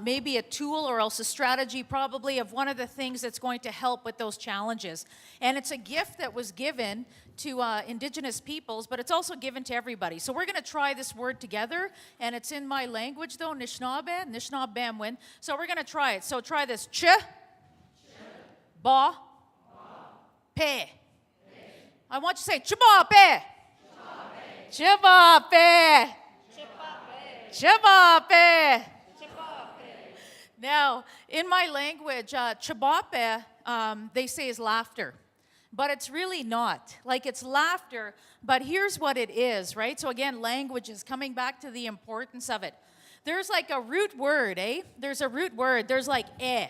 maybe a tool or else a strategy probably of one of the things that's going to help with those challenges. And it's a gift that was given to Indigenous peoples, but it's also given to everybody. So we're going to try this word together, and it's in my language, though, Nishnabemwin. So we're going to try it. So try this. Ch, ba, pe. I want you to say, Chibape. Chibape. Chibape. Now, in my language, Chibape, they say is laughter. But it's really not. Like, it's laughter, but here's what it is, right? So again, language is coming back to the importance of it. There's like a root word, eh? There's a root word. There's like eh.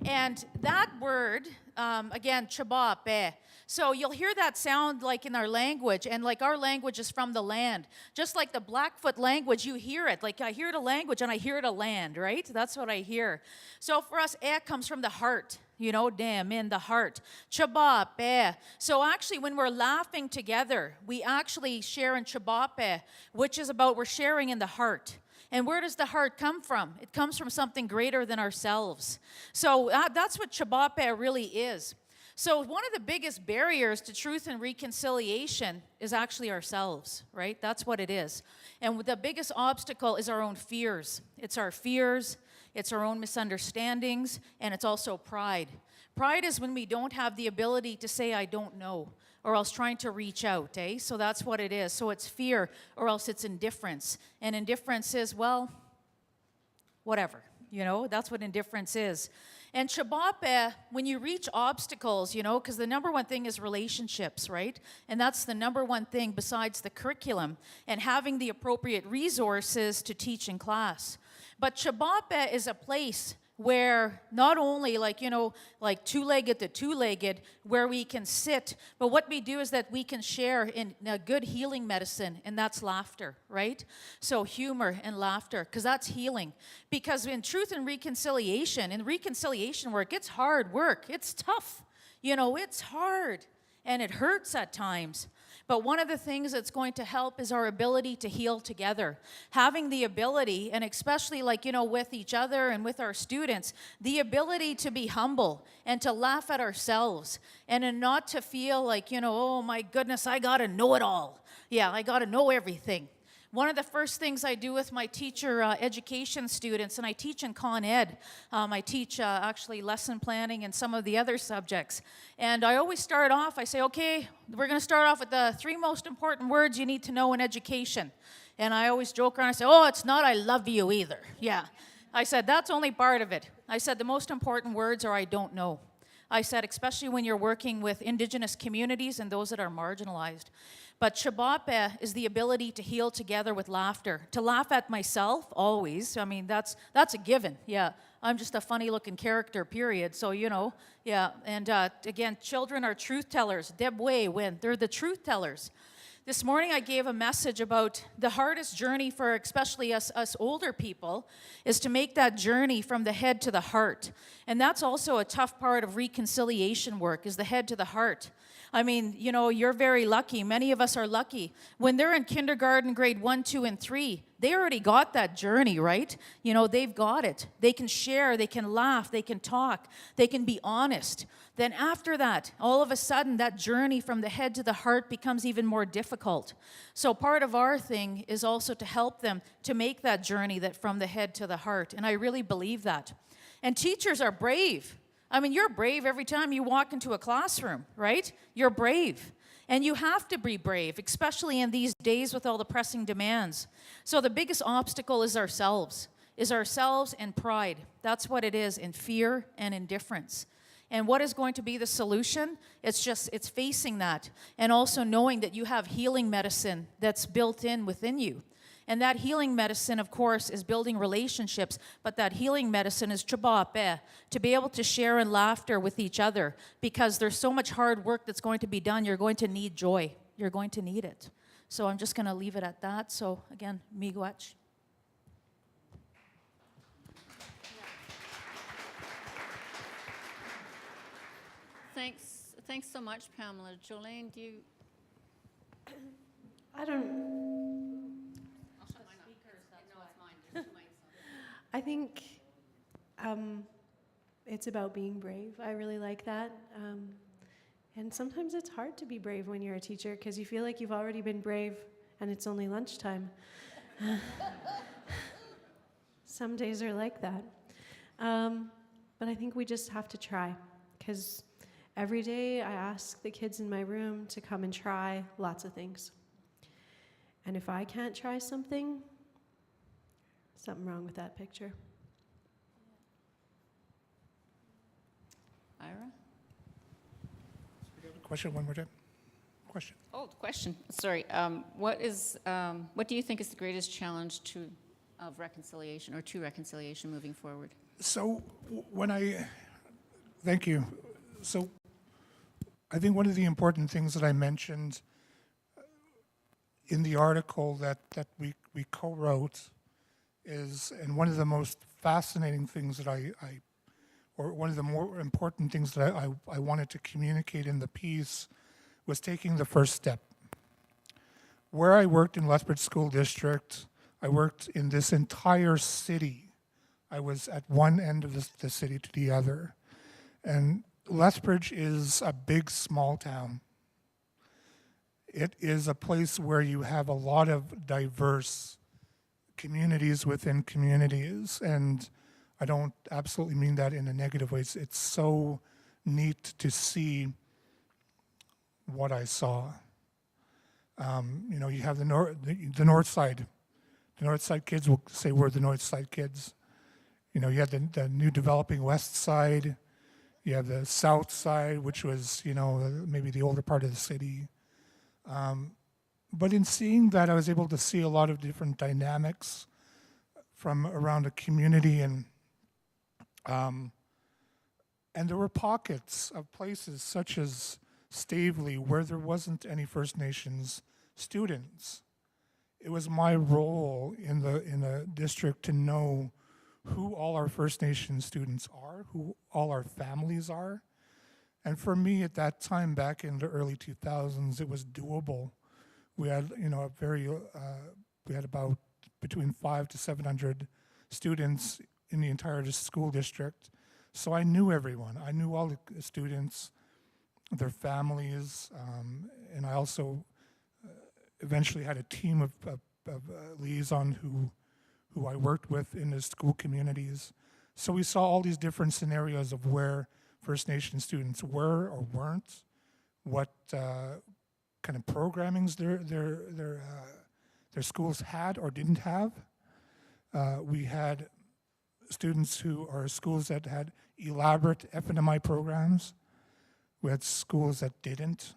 And that word, again, Chibape. So you'll hear that sound like in our language, and like our language is from the land. Just like the Blackfoot language, you hear it. Like I hear it a language and I hear it a land, right? That's what I hear. So for us, comes from the heart. Damn, in the heart. Chabape. So actually, when we're laughing together, we actually share in Chabape, which is about we're sharing in the heart. And where does the heart come from? It comes from something greater than ourselves. So that's what Chabape really is. So one of the biggest barriers to truth and reconciliation is actually ourselves, right? That's what it is. And the biggest obstacle is our own fears. It's our fears, it's our own misunderstandings, and it's also pride. Pride is when we don't have the ability to say, I don't know. or else trying to reach out, eh? So that's what it is. So it's fear, or else it's indifference. And indifference is, well, whatever, that's what indifference is. And Shabape, when you reach obstacles, because the number one thing is relationships, right? And that's the number one thing besides the curriculum and having the appropriate resources to teach in class. But Shabape is a place where not only like two-legged to two-legged, where we can sit, but what we do is that we can share in a good healing medicine, and that's laughter, right? So humor and laughter, because that's healing. Because in truth and reconciliation, in reconciliation work, it's hard work. It's tough. It's hard, and it hurts at times. But one of the things that's going to help is our ability to heal together. Having the ability, and especially with each other and with our students, the ability to be humble and to laugh at ourselves and not to feel like, oh my goodness, I got to know it all. Yeah, I got to know everything. One of the first things I do with my teacher education students, and I teach in Con Ed, I teach actually lesson planning and some of the other subjects. And I always start off, I say, okay, we're going to start off with the 3 most important words you need to know in education. And I always joke around, I say, oh, it's not I love you either. Yeah. I said, that's only part of it. I said, the most important words are I don't know. I said, especially when you're working with Indigenous communities and those that are marginalized. But Shabape is the ability to heal together with laughter. To laugh at myself, always. I mean, that's a given, yeah. I'm just a funny-looking character, period. So, yeah. And again, children are truth tellers. Deb Way, when they're the truth tellers. This morning I gave a message about the hardest journey for especially us older people is to make that journey from the head to the heart. And that's also a tough part of reconciliation work, is the head to the heart. I mean, you're very lucky. Many of us are lucky. When they're in kindergarten, grade 1, 2, and 3, they already got that journey, right? They've got it. They can share, they can laugh, they can talk, they can be honest. Then after that, all of a sudden, that journey from the head to the heart becomes even more difficult. So part of our thing is also to help them to make that journey that from the head to the heart. And I really believe that. And teachers are brave. I mean, you're brave every time you walk into a classroom, right? You're brave. And you have to be brave, especially in these days with all the pressing demands. So the biggest obstacle is ourselves and pride. That's what it is, and fear and indifference. And what is going to be the solution? It's facing that, and also knowing that you have healing medicine that's built in within you. And that healing medicine, of course, is building relationships, but that healing medicine is Shabape, to be able to share in laughter with each other, because there's so much hard work that's going to be done. You're going to need joy. You're going to need it. So I'm just going to leave it at that. So again, miigwech. Thanks so much, Pamela. Jolene, do you? I don't. I'll shut mine off. No, it's mine. There's 2 mics on. I think it's about being brave. I really like that. And sometimes it's hard to be brave when you're a teacher because you feel like you've already been brave and it's only lunchtime. Some days are like that. But I think we just have to try, because every day I ask the kids in my room to come and try lots of things. And if I can't try something wrong with that picture. Ira? Question one more time. Question. Oh, the question. Sorry. What do you think is the greatest challenge of reconciliation, or to reconciliation moving forward? So thank you. So I think one of the important things that I mentioned in the article that we co-wrote is, and one of the most fascinating things that or one of the more important things that I wanted to communicate in the piece was taking the first step. Where I worked in Lethbridge School District, I worked in this entire city. I was at one end of the city to the other. And Lethbridge is a big, small town. It is a place where you have a lot of diverse communities within communities, and I don't absolutely mean that in a negative way. It's so neat to see what I saw. You know, you have the north side. The north side kids will say we're the north side kids. You know, you have the new developing west side. You have the south side, which was, you know, maybe the older part of the city. But in seeing that, I was able to see a lot of different dynamics from around a community, and there were pockets of places such as Stavely where there wasn't any First Nations students. It was my role in the district to know who all our First Nation students are, who all our families are. And for me at that time, back in the early 2000s, it was doable. We had, you know, we had about between 500 to 700 students in the entire school district. So I knew everyone. I knew all the students, their families, and I also eventually had a team of liaison who I worked with in the school communities. So we saw all these different scenarios of where First Nation students were or weren't, what kind of programmings their schools had or didn't have. We had students or schools that had elaborate FNMI programs. We had schools that didn't.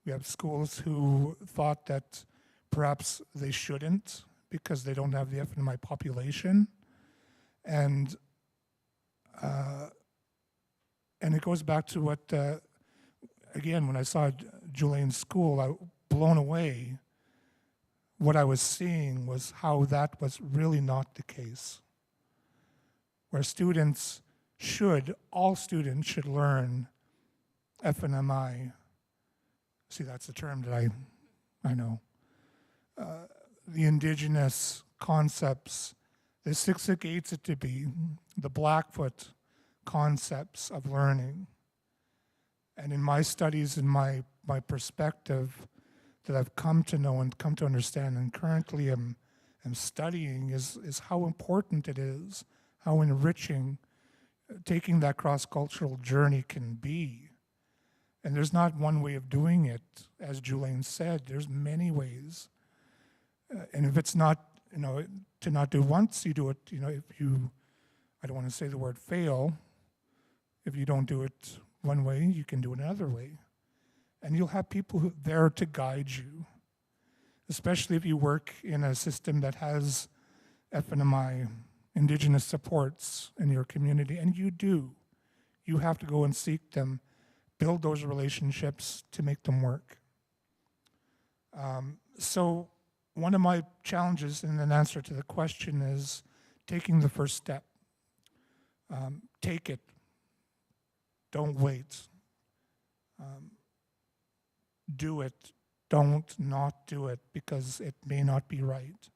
We have schools who thought that perhaps they shouldn't because they don't have the FNMI population. And it goes back to what, again, when I saw Julian's school, I was blown away. What I was seeing was how that was really not the case. Where all students should learn FNMI. See, that's the term that I know. The Indigenous concepts, the Siksik to be, the Blackfoot concepts of learning. And in my studies, in my perspective that I've come to know and come to understand and currently am studying is how important it is, how enriching taking that cross-cultural journey can be. And there's not one way of doing it, as Julian said, there's many ways. And if it's not, you know, to not do once, you do it, you know, I don't want to say the word fail, if you don't do it one way, you can do it another way. And you'll have people there to guide you, especially if you work in a system that has FNMI, Indigenous supports in your community, and you do. You have to go and seek them, build those relationships to make them work. So one of my challenges in an answer to the question is taking the first step. Take it. Don't wait. Do it. Don't not do it because it may not be right.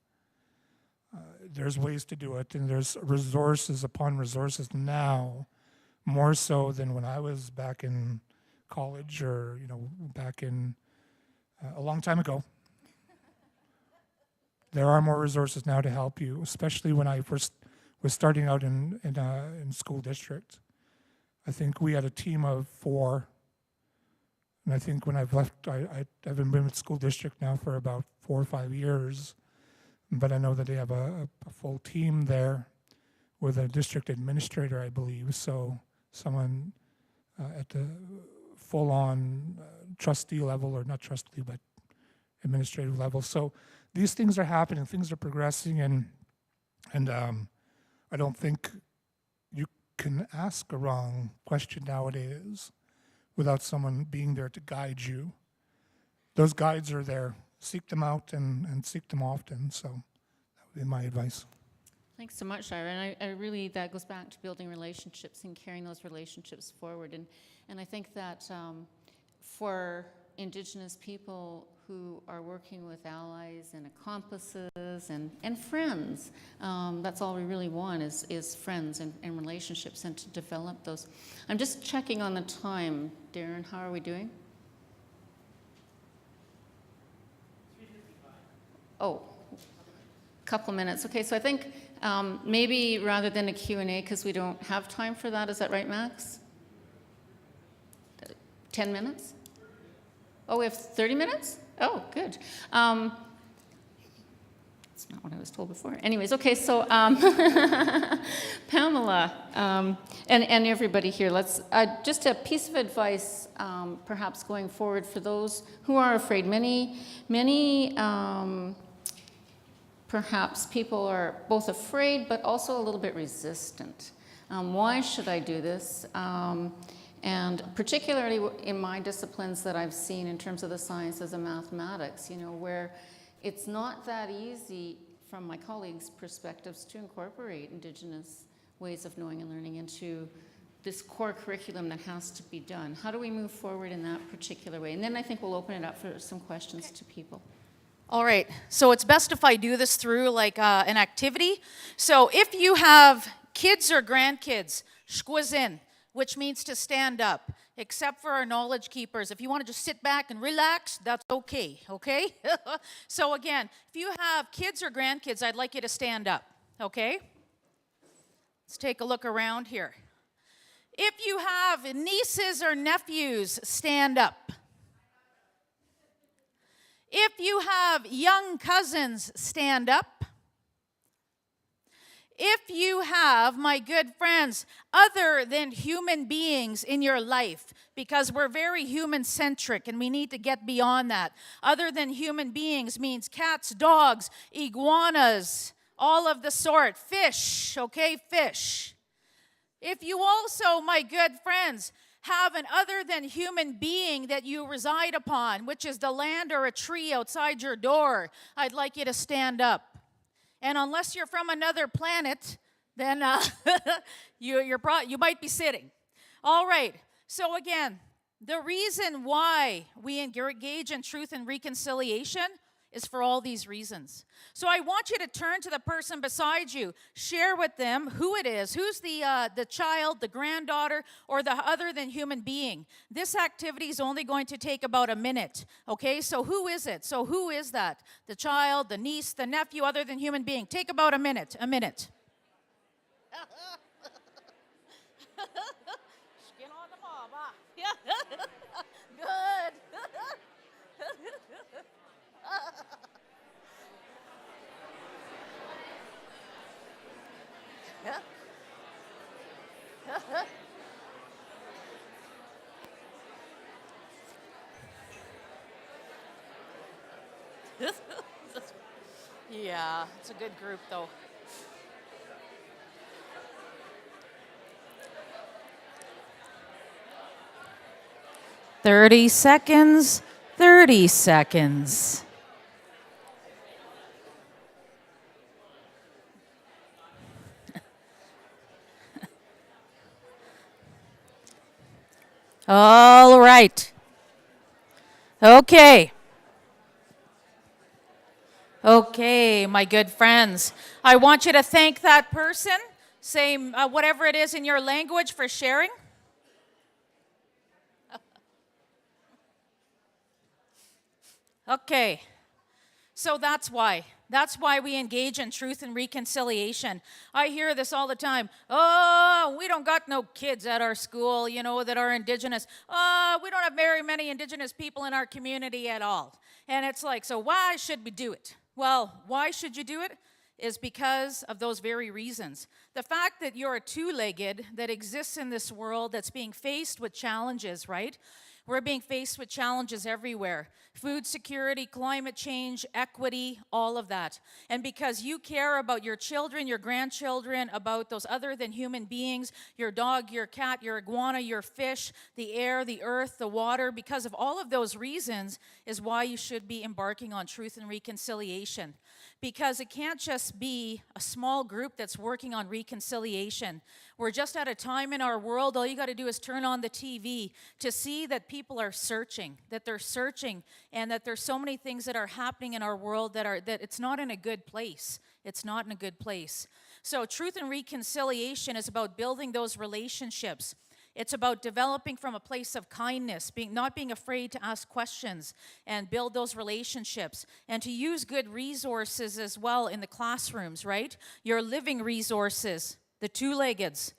There's ways to do it, and there's resources upon resources now, more so than when I was back in college or, you know, back in a long time ago. There are more resources now to help you, especially when I first was starting out in school district. I think we had a team of 4, and I think when I've left, I haven't been with school district now for about 4 or 5 years, but I know that they have a full team there with a district administrator, I believe, so someone at the full-on trustee level, or not trustee, but administrative level. So these things are happening, things are progressing, and I don't think you can ask a wrong question nowadays without someone being there to guide you. Those guides are there. Seek them out and seek them often. So that would be my advice. Thanks so much, Ira. And I really, that goes back to building relationships and carrying those relationships forward. And I think that for Indigenous people who are working with allies and accomplices and friends, that's all we really want is friends and relationships, and to develop those. I'm just checking on the time. Darren, how are we doing? 3:55. Oh, couple minutes. Okay, so I think maybe rather than a Q&A, because we don't have time for that, is that right, Max? 10 minutes? Oh, we have 30 minutes? Oh, good. That's not what I was told before. Anyways, okay, so Pamela, and everybody here, let's, just a piece of advice, perhaps going forward for those who are afraid. Many, perhaps people are both afraid, but also a little bit resistant. Why should I do this? And particularly in my disciplines that I've seen in terms of the sciences and mathematics, you know, where it's not that easy from my colleagues' perspectives to incorporate Indigenous ways of knowing and learning into this core curriculum that has to be done. How do we move forward in that particular way? And then I think we'll open it up for some questions to people. All right, so it's best if I do this through like an activity. So if you have kids or grandkids, shkwazin, which means to stand up, except for our knowledge keepers. If you want to just sit back and relax, that's okay, okay? So again, if you have kids or grandkids, I'd like you to stand up, okay? Let's take a look around here. If you have nieces or nephews, stand up. If you have young cousins, stand up. If you have, my good friends, other than human beings in your life, because we're very human-centric and we need to get beyond that. Other than human beings means cats, dogs, iguanas, all of the sort. Fish, okay, fish. If you also, my good friends, have an other than human being that you reside upon, which is the land or a tree outside your door, I'd like you to stand up. And unless you're from another planet, then you might be sitting. All right. So again, the reason why we engage in truth and reconciliation is for all these reasons. So I want you to turn to the person beside you, share with them who it is, who's the child, the granddaughter, or the other than human being. This activity is only going to take about a minute, okay? So who is it? So who is that? The child, the niece, the nephew, other than human being. Take about a minute, a minute. Skin on the mob, huh? Good. Yeah. Yeah, it's a good group though. "30 seconds, 30 seconds. All right. Okay. Okay, my good friends. I want you to thank that person. Say whatever it is in your language for sharing. Okay. So that's why. That's why we engage in truth and reconciliation. I hear this all the time. "Oh, we don't got no kids at our school, you know, that are Indigenous. Oh, we don't have very many Indigenous people in our community at all." And it's like, so why should we do it? Well, why should you do it? Is because of those very reasons. The fact that you're a two-legged that exists in this world that's being faced with challenges, right? We're being faced with challenges everywhere. Food security, climate change, equity, all of that. And because you care about your children, your grandchildren, about those other than human beings, your dog, your cat, your iguana, your fish, the air, the earth, the water, because of all of those reasons is why you should be embarking on truth and reconciliation. Because it can't just be a small group that's working on reconciliation. We're just at a time in our world, all you got to do is turn on the TV to see that people are searching, that they're searching, and that there's so many things that are happening in our world that it's not in a good place. It's not in a good place. So truth and reconciliation is about building those relationships. It's about developing from a place of kindness, not being afraid to ask questions and build those relationships, and to use good resources as well in the classrooms, right? Your living resources, the two-leggeds,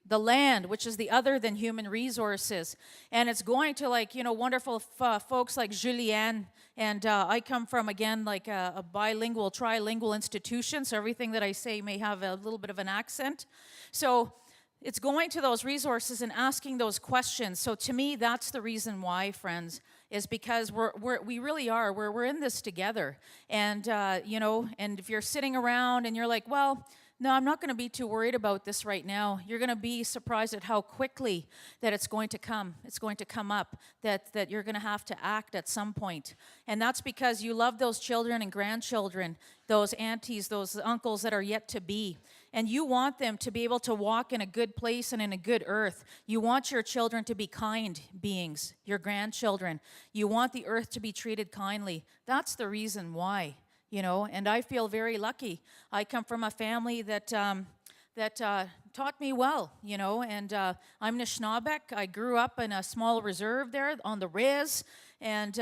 the land, which is the other than human resources. And it's going to wonderful folks like Julianne. And I come from, again, like a bilingual, trilingual institution, so everything that I say may have a little bit of an accent. So it's going to those resources and asking those questions. So to me, that's the reason why, friends, is because we really are. We're in this together. And, and if you're sitting around and you're like, well, no, I'm not going to be too worried about this right now. You're going to be surprised at how quickly that it's going to come. It's going to come up, that you're going to have to act at some point. And that's because you love those children and grandchildren, those aunties, those uncles that are yet to be. And you want them to be able to walk in a good place and in a good earth. You want your children to be kind beings, your grandchildren. You want the earth to be treated kindly. That's the reason why. And I feel very lucky. I come from a family that taught me well, and I'm Nishnabek. I grew up in a small reserve there on the res, and,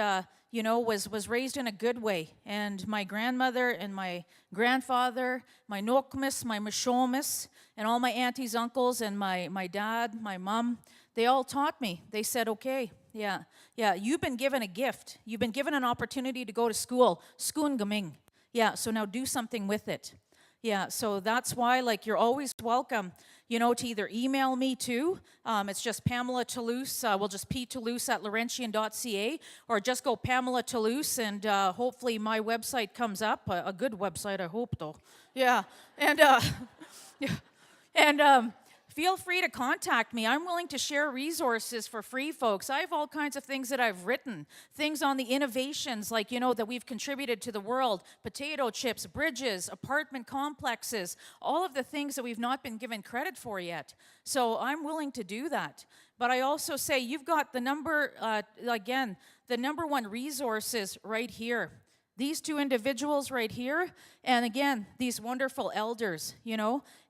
was raised in a good way. And my grandmother and my grandfather, my Nokmis, my Mishomis, and all my aunties, uncles, and my dad, my mom, they all taught me. They said, okay, yeah, you've been given a gift. You've been given an opportunity to go to school. Skoongaming. Yeah, so now do something with it. Yeah, so that's why, you're always welcome, to either email me too. It's just Pamela Toulouse. We'll just ptoulouse@laurentian.ca, or just go Pamela Toulouse, and hopefully my website comes up. A good website, I hope, though. Yeah, and feel free to contact me. I'm willing to share resources for free, folks. I have all kinds of things that I've written, things on the innovations, that we've contributed to the world, potato chips, bridges, apartment complexes, all of the things that we've not been given credit for yet. So I'm willing to do that. But I also say you've got the number one resources right here. These two individuals right here, and again, these wonderful elders,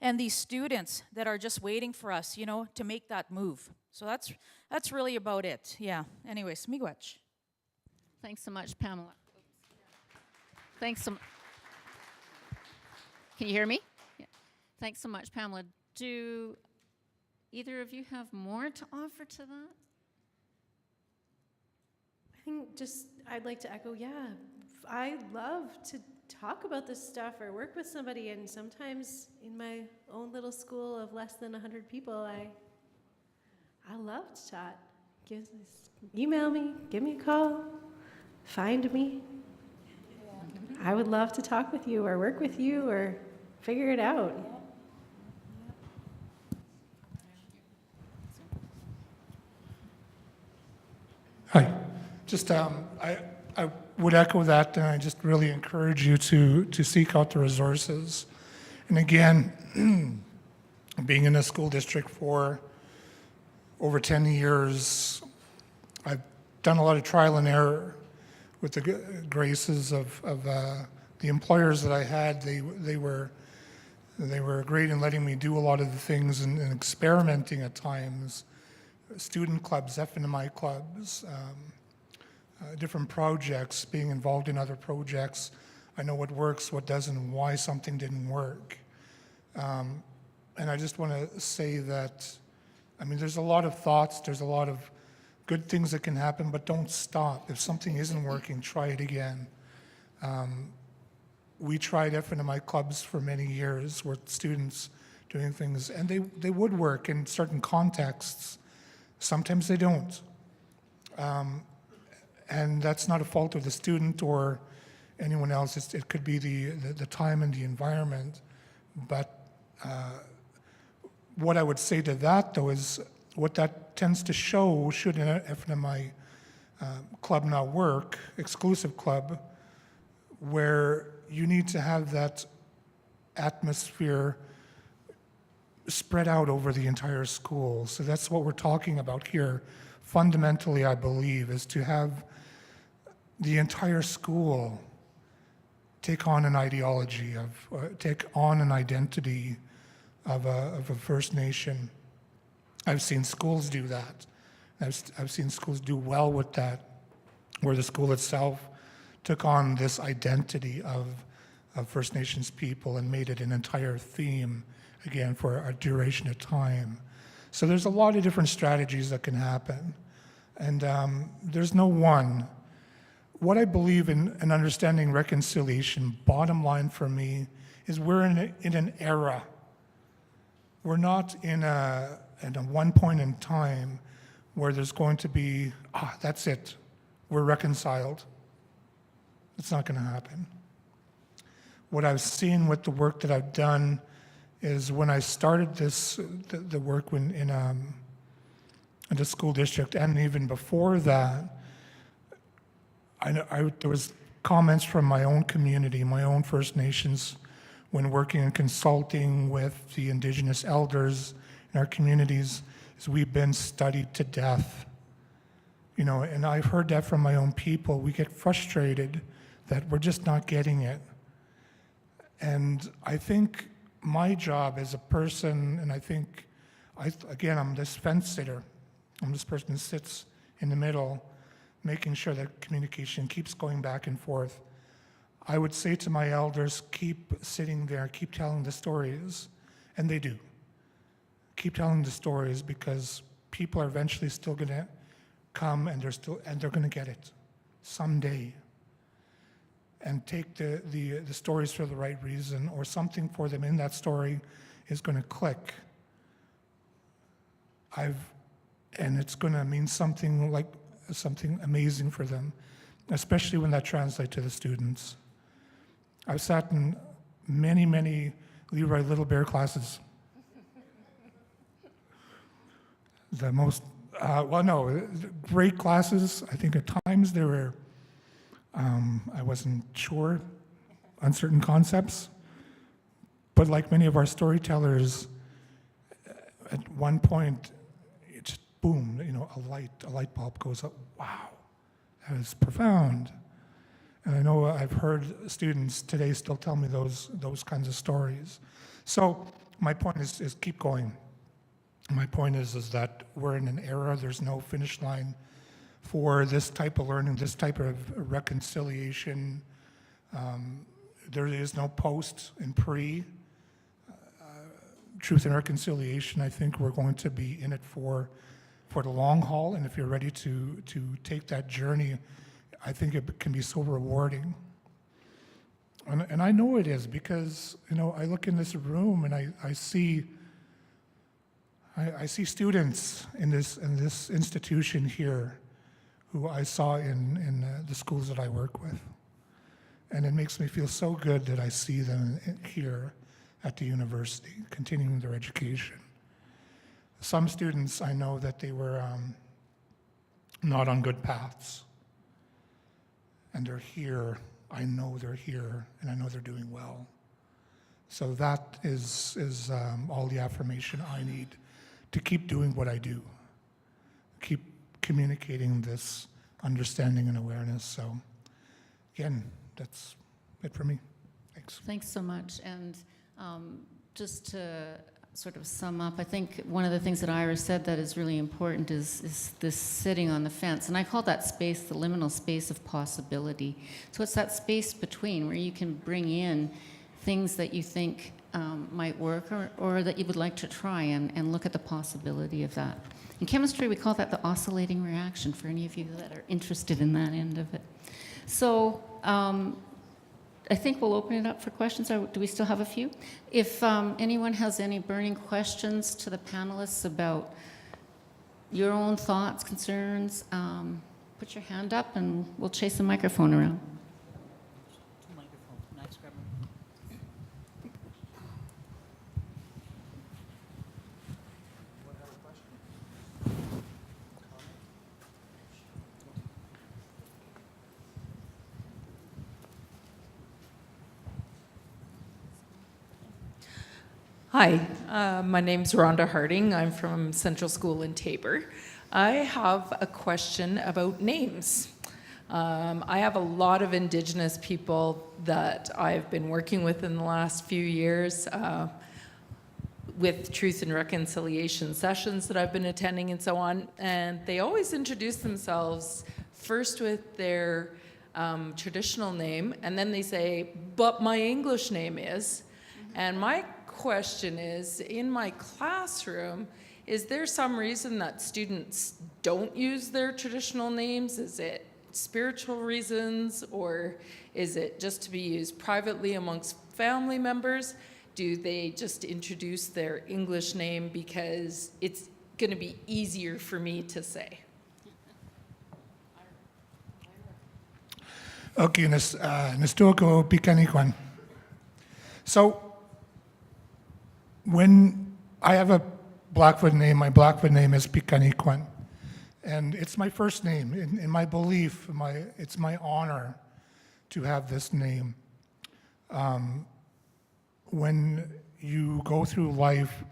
and these students that are just waiting for us, to make that move. So that's really about it. Yeah. Anyways, miigwech. Thanks so much, Pamela. Thanks so much. Can you hear me? Yeah. Thanks so much, Pamela. Do either of you have more to offer to that? I think I'd like to echo, I love to talk about this stuff or work with somebody, and sometimes in my own little school of less than 100 people, I love to chat. Email me, give me a call, find me. I would love to talk with you or work with you or figure it out. Hi. Just, I would echo that, and I just really encourage you to seek out the resources. And again, being in a school district for over 10 years, I've done a lot of trial and error with the graces of the employers that I had. They were great in letting me do a lot of the things and experimenting at times. Student clubs, FNMI clubs, different projects, being involved in other projects. I know what works, what doesn't, and why something didn't work. And I just want to say that, there's a lot of thoughts, there's a lot of good things that can happen, but don't stop. If something isn't working, try it again. We tried FNMI clubs for many years with students doing things, and they would work in certain contexts. Sometimes they don't. And that's not a fault of the student or anyone else. It could be the time and the environment. But what I would say to that, though, is what that tends to show, should an FNMI club not work, exclusive club, where you need to have that atmosphere spread out over the entire school. So that's what we're talking about here. Fundamentally, I believe, is to have the entire school take on an ideology take on an identity of a First Nation. I've seen schools do that. I've seen schools do well with that, where the school itself took on this identity of First Nations people and made it an entire theme, again, for a duration of time. So there's a lot of different strategies that can happen. And there's no one. What I believe in understanding reconciliation, bottom line for me, is we're in an era. We're not in a one point in time where there's going to be, that's it, we're reconciled. It's not going to happen. What I've seen with the work that I've done is when I started the work in the school district, and even before that, there was comments from my own community, my own First Nations, when working and consulting with the Indigenous elders in our communities, is we've been studied to death. And I've heard that from my own people. We get frustrated that we're just not getting it. And I think my job as a person, and I'm this fence sitter. I'm this person who sits in the middle, making sure that communication keeps going back and forth. I would say to my elders, keep sitting there, keep telling the stories, and they do. Keep telling the stories, because people are eventually still going to come, and they're going to get it someday. And take the stories for the right reason, or something for them in that story is going to click. And it's going to mean something amazing for them, especially when that translates to the students. I've sat in many, many Leroy Little Bear classes. The most, great classes. I think at times they were, I wasn't sure on certain concepts. But like many of our storytellers, at one point, it just boom, a light bulb goes up. Wow, that is profound. And I know I've heard students today still tell me those kinds of stories. So my point is keep going. My point is that we're in an era, there's no finish line for this type of learning, this type of reconciliation. There is no post and pre. Truth and reconciliation, I think we're going to be in it for the long haul, and if you're ready to take that journey, I think it can be so rewarding. And I know it is, because I look in this room and I see students in this institution here who I saw in the schools that I work with. And it makes me feel so good that I see them here at the university, continuing their education. Some students, I know that they were not on good paths. And they're here. I know they're here, and I know they're doing well. So that is all the affirmation I need to keep doing what I do, keep communicating this understanding and awareness. So again, that's it for me. Thanks. Thanks so much. And just to sort of sum up, I think one of the things that Ira said that is really important is this sitting on the fence. And I call that space the liminal space of possibility. So it's that space between where you can bring in things that you think might work, or that you would like to try, and look at the possibility of that. In chemistry, we call that the oscillating reaction, for any of you that are interested in that end of it. So I think we'll open it up for questions. Do we still have a few? If anyone has any burning questions to the panelists about your own thoughts, concerns, put your hand up and we'll chase the microphone around. Hi, my name's Rhonda Harding. I'm from Central School in Tabor. I have a question about names. I have a lot of Indigenous people that I've been working with in the last few years with Truth and Reconciliation sessions that I've been attending and so on, and they always introduce themselves first with their traditional name, and then they say, but my English name is, and my question is, in my classroom, Is there some reason that students don't use their traditional names? Is it spiritual reasons, or is it just to be used privately amongst family members? Do they just introduce their English name because it's going to be easier for me to say? Okay, Nastoko Pikanikwan. So, when I have a Blackfoot name, my Blackfoot name is Pikanikwan. And it's my first name. In my belief, it's my honor to have this name. When you go through life,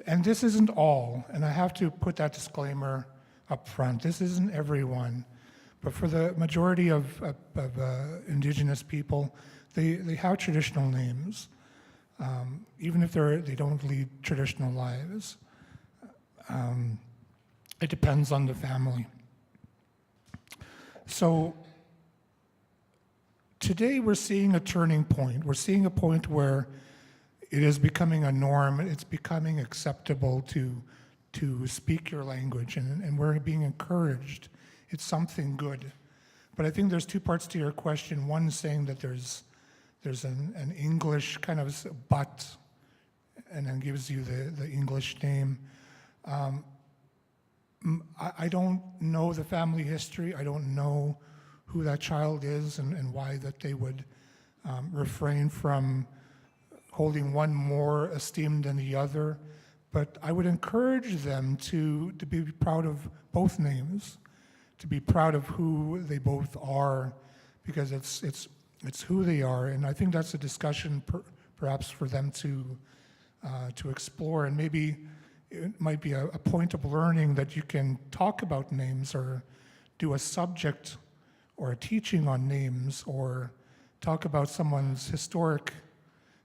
and this isn't all, and I have to put that disclaimer up front, this isn't everyone, but for the majority of Indigenous people, they have traditional names, even if they don't lead traditional lives. It depends on the family. So today we're seeing a turning point. We're seeing a point where it is becoming a norm. It's becoming acceptable to speak your language, and we're being encouraged. It's something good. But I think there's two parts to your question. One saying that there's an English kind of but, and then gives you the English name. I don't know the family history. I don't know who that child is and why that they would refrain from holding one more esteemed than the other. But I would encourage them to be proud of both names, to be proud of who they both are, because it's who they are. And I think that's a discussion perhaps for them to explore, and maybe it might be a point of learning that you can talk about names or do a subject or a teaching on names, or talk about someone's historic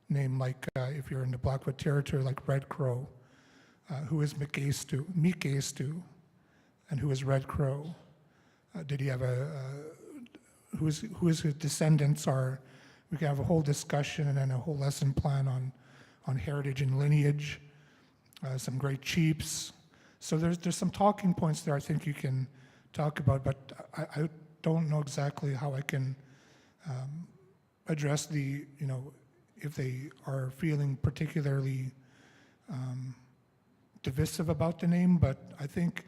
name, like if you're in the Blackfoot territory, like Red Crow, who is Mikestu, and who is Red Crow. Did he have who his descendants are? We can have a whole discussion and then a whole lesson plan on heritage and lineage. Some great chiefs. So there's some talking points there I think you can talk about, but I don't know exactly how I can address if they are feeling particularly divisive about the name. But I think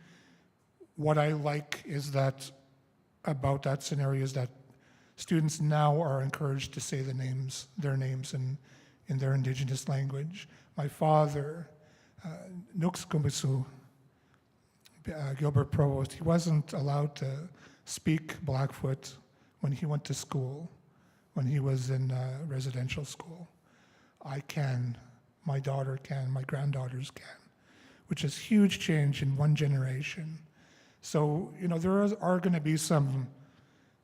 what I like is that about that scenario is that students now are encouraged to say their names in their Indigenous language. My father, Nuxkumisu, Gilbert Provost, he wasn't allowed to speak Blackfoot when he went to school, when he was in residential school. I can, my daughter can, my granddaughters can, which is huge change in one generation. So, there are going to be some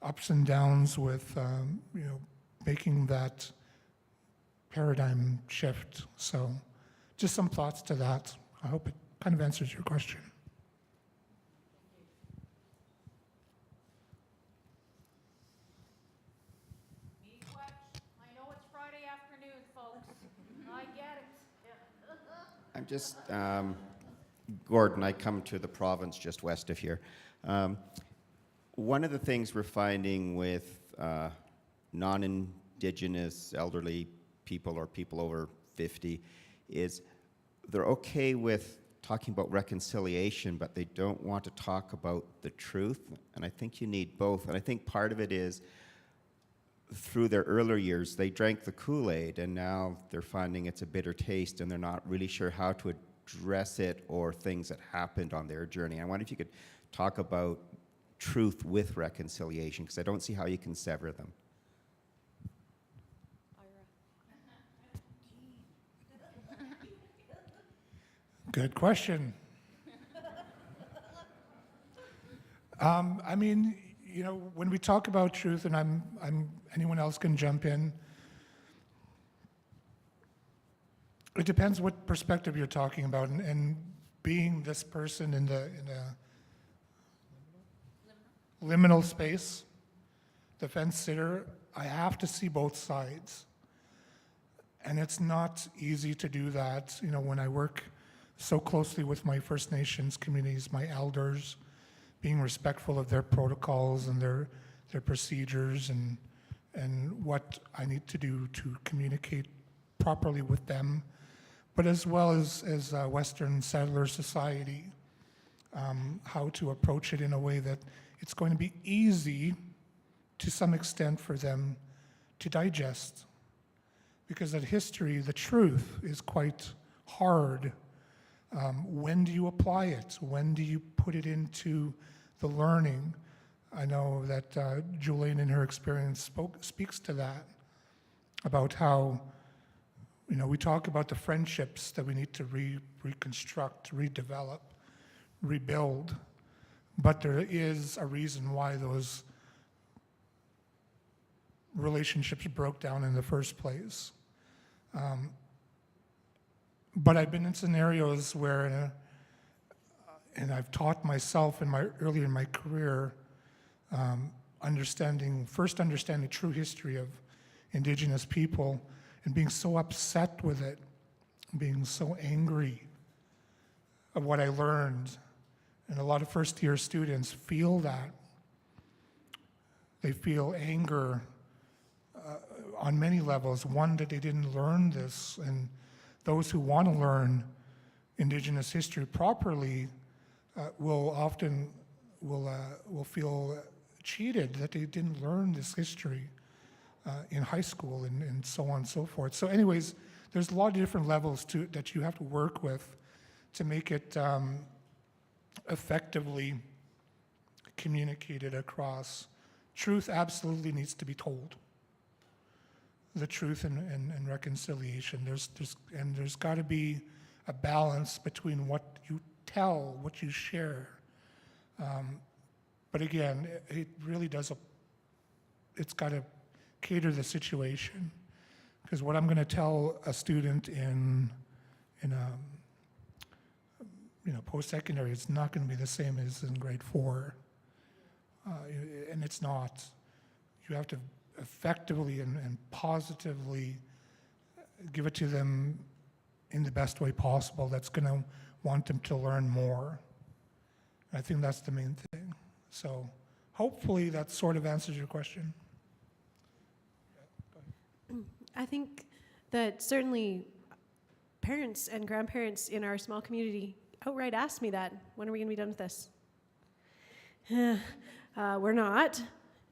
ups and downs with, making that paradigm shift. So, just some thoughts to that. I hope it kind of answers your question. I know it's Friday afternoon, folks. I get it. I'm just, Gordon, I come to the province just west of here. One of the things we're finding with non-Indigenous elderly people or people over 50 is they're okay with talking about reconciliation, but they don't want to talk about the truth. And I think you need both. And I think part of it is through their earlier years, they drank the Kool-Aid, and now they're finding it's a bitter taste, and they're not really sure how to address it or things that happened on their journey. I wonder if you could talk about truth with reconciliation, because I don't see how you can sever them. Good question. When we talk about truth, and anyone else can jump in. It depends what perspective you're talking about, and being this person in a liminal space, the fence sitter, I have to see both sides. And it's not easy to do that. When I work so closely with my First Nations communities, my elders, being respectful of their protocols and their procedures and what I need to do to communicate properly with them, but as well as Western settler society, how to approach it in a way that it's going to be easy to some extent for them to digest. Because that history, the truth, is quite hard. When do you apply it? When do you put it into the learning? I know that Jelena in her experience speaks to that, about how, we talk about the friendships that we need to reconstruct, redevelop, rebuild, but there is a reason why those relationships broke down in the first place. But I've been in scenarios where, and I've taught myself early in my career, understanding true history of Indigenous people and being so upset with it, being so angry of what I learned. And a lot of first-year students feel that. They feel anger on many levels. One, that they didn't learn this, and those who want to learn Indigenous history properly will often feel cheated that they didn't learn this history in high school and so on and so forth. So anyways, there's a lot of different levels that you have to work with to make it effectively communicated across. Truth absolutely needs to be told. The truth and reconciliation. There's got to be a balance between what you tell, what you share. But again, it really does. It's got to cater the situation, because what I'm going to tell a student in post-secondary, it's not going to be the same as in grade 4, and it's not. You have to effectively and positively give it to them in the best way possible that's going to want them to learn more. I think that's the main thing. So hopefully that sort of answers your question. I think that certainly parents and grandparents in our small community outright asked me that, when are we going to be done with this? We're not,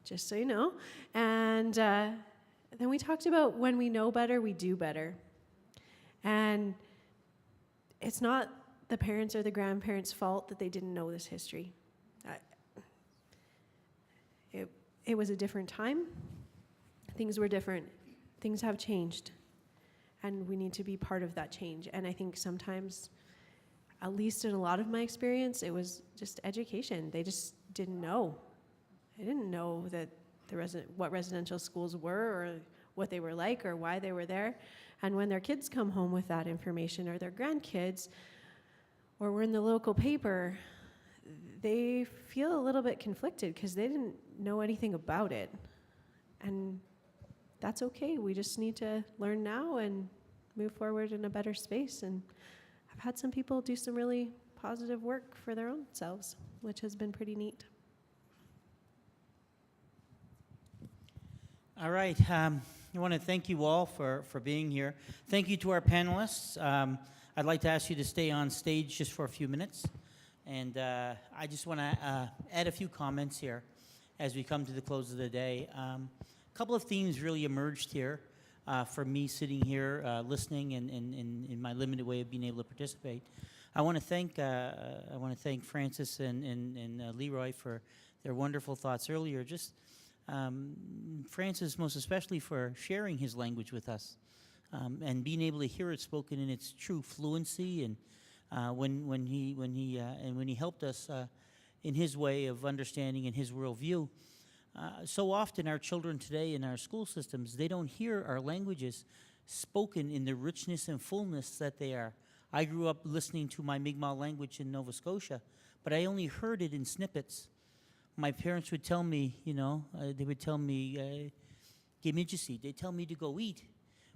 just so you know. And then we talked about when we know better, we do better. And it's not the parents or the grandparents' fault that they didn't know this history. It was a different time. Things were different. Things have changed. And we need to be part of that change. And I think sometimes, at least in a lot of my experience, it was just education. They just didn't know. They didn't know that what residential schools were, or what they were like, or why they were there. And when their kids come home with that information, or their grandkids, or we're in the local paper, they feel a little bit conflicted because they didn't know anything about it. And that's okay. We just need to learn now and move forward in a better space. And I've had some people do some really positive work for their own selves, which has been pretty neat. All right. I want to thank you all for being here. Thank you to our panelists. I'd like to ask you to stay on stage just for a few minutes. And I just want to add a few comments here as we come to the close of the day. A couple of themes really emerged here for me sitting here listening and in my limited way of being able to participate. I want to thank Francis and Leroy for their wonderful thoughts earlier. Just Francis, most especially, for sharing his language with us and being able to hear it spoken in its true fluency, and when he helped us in his way of understanding and his worldview. So often our children today in our school systems, they don't hear our languages spoken in the richness and fullness that they are. I grew up listening to my Mi'kmaq language in Nova Scotia, but I only heard it in snippets. My parents would tell me, they would tell me, they'd tell me to go eat.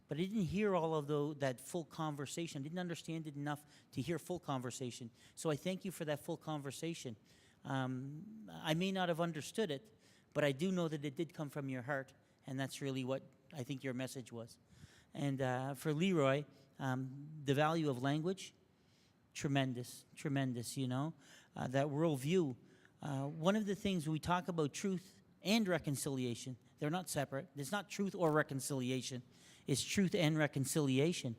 but I didn't hear all of that full conversation. I didn't understand it enough to hear full conversation. So I thank you for that full conversation. I may not have understood it, but I do know that it did come from your heart, and that's really what I think your message was. And for Leroy, the value of language, tremendous, tremendous, you know, that worldview. One of the things we talk about truth and reconciliation, they're not separate. It's not truth or reconciliation. It's truth and reconciliation.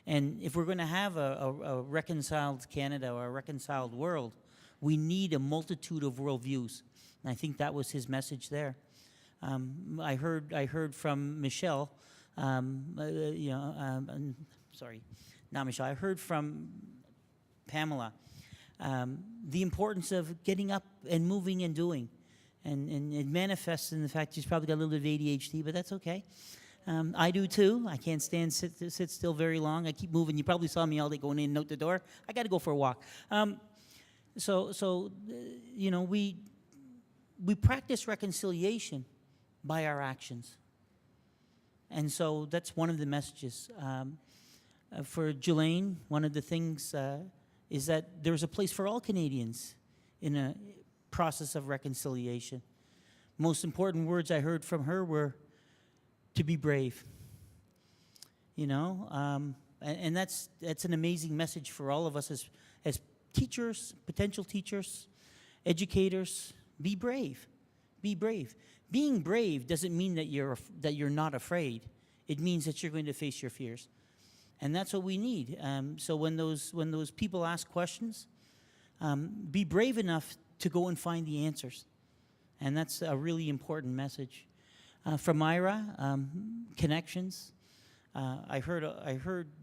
And if we're going to have a reconciled Canada or a reconciled world, we need a multitude of worldviews. And I think that was his message there. I heard from Michelle, sorry, not Michelle, I heard from Pamela, the importance of getting up and moving and doing. And it manifests in the fact she's probably got a little bit of ADHD, but that's okay. I do too. I can't sit still very long. I keep moving. You probably saw me all day going in and out the door. I got to go for a walk. You know, we practice reconciliation by our actions. And so that's one of the messages. For Jelena, one of the things is that there's a place for all Canadians in a process of reconciliation. Most important words I heard from her were to be brave. You know, and that's an amazing message for all of us as teachers, potential teachers, educators. Be brave. Be brave. Being brave doesn't mean that you're not afraid. It means that you're going to face your fears, and that's what we need. So when those people ask questions, be brave enough to go and find the answers, and that's a really important message. From Ira, connections. I heard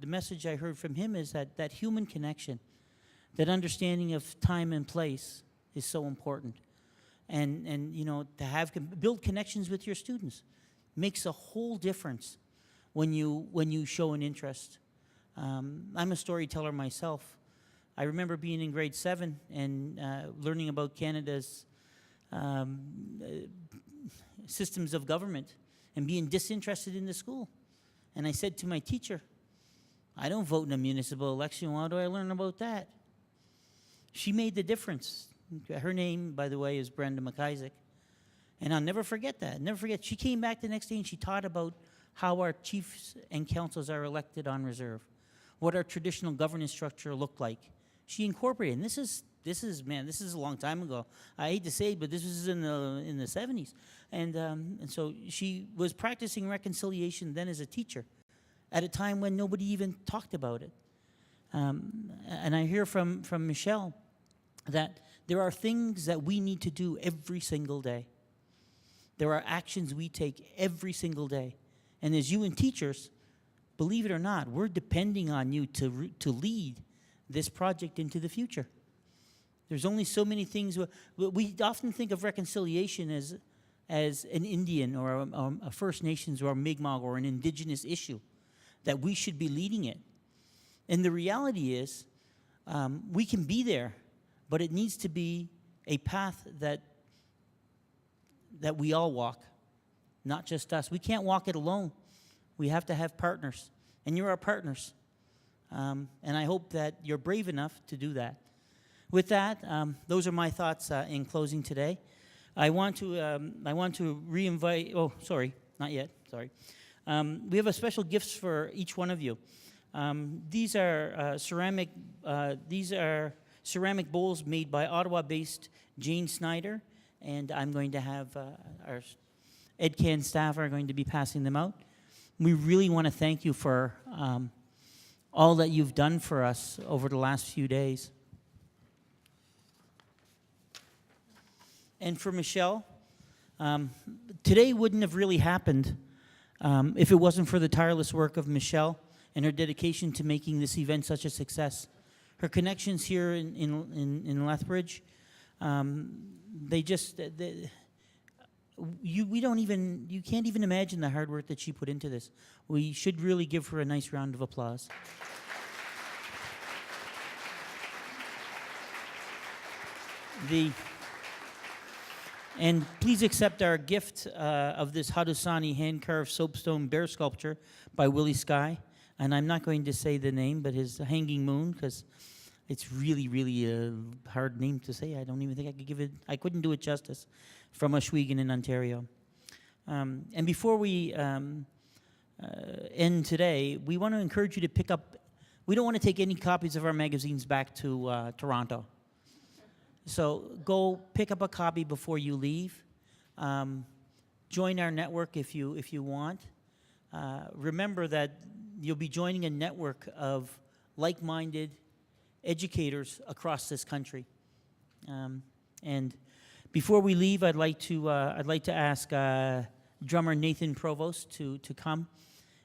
the message I heard from him is that human connection, that understanding of time and place is so important. And you know, to build connections with your students makes a whole difference when you show an interest. I'm a storyteller myself. I remember being in grade 7 and learning about Canada's systems of government and being disinterested in the school. And I said to my teacher, I don't vote in a municipal election. Why do I learn about that? She made the difference. Her name, by the way, is Brenda McIsaac. And I'll never forget that. Never forget. She came back the next day and she taught about how our chiefs and councils are elected on reserve, what our traditional governance structure looked like. She incorporated, and this is a long time ago. I hate to say it, but this was in the 70s. And so she was practicing reconciliation then as a teacher at a time when nobody even talked about it. And I hear from Michelle that there are things that we need to do every single day. There are actions we take every single day. And as you and teachers, believe it or not, we're depending on you to lead this project into the future. There's only so many things. We often think of reconciliation as an Indian or a First Nations or a Mi'kmaq or an Indigenous issue, that we should be leading it. And the reality is, we can be there, but it needs to be a path that we all walk, not just us. We can't walk it alone. We have to have partners, and you're our partners. And I hope that you're brave enough to do that. With that, those are my thoughts in closing today. I want to re-invite. Oh, sorry, not yet. Sorry. We have a special gifts for each one of you. These are ceramic. These are ceramic bowls made by Ottawa-based Jane Snyder, and I'm going to have our EdCan staff are going to be passing them out. We really want to thank you for all that you've done for us over the last few days. And for Michelle, today wouldn't have really happened if it wasn't for the tireless work of Michelle and her dedication to making this event such a success. Her connections here in Lethbridge, you can't even imagine the hard work that she put into this. We should really give her a nice round of applause. And please accept our gift of this Haudenosaunee hand-carved soapstone bear sculpture by Willie Sky. And I'm not going to say the name, but his Hanging Moon, because it's really, really a hard name to say. I don't even think I could give it, I couldn't do it justice, from Ohsweken in Ontario. And before we end today, we want to encourage you to pick up, we don't want to take any copies of our magazines back to Toronto. So go pick up a copy before you leave. Join our network if you want. Remember that you'll be joining a network of like-minded educators across this country. And before we leave, I'd like to ask drummer Nathan Provost to come,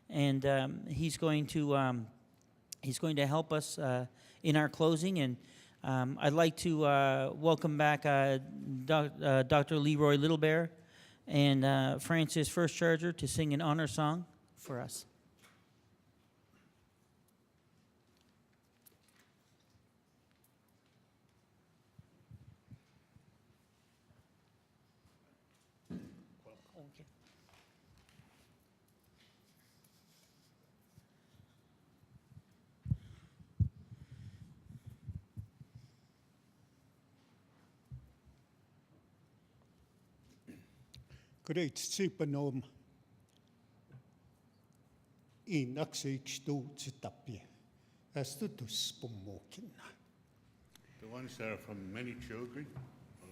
and he's going to help us in our closing. And I'd like to welcome back Dr. Leroy Littlebear and Francis First Charger to sing an honor song for us. Great supernom I naksik stort tapje. Astutus pomokin. The ones that are from many children,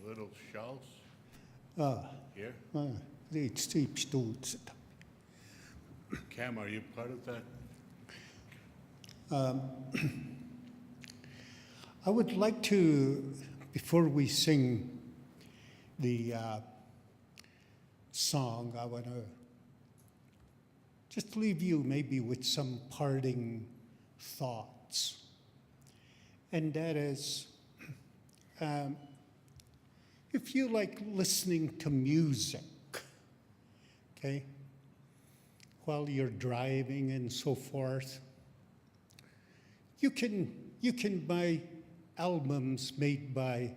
the little shells. Here. Great steep stort. Cam, are you part of that? I would like to, before we sing the song, I want to just leave you maybe with some parting thoughts. And that is, if you like listening to music, okay, while you're driving and so forth, you can buy albums made by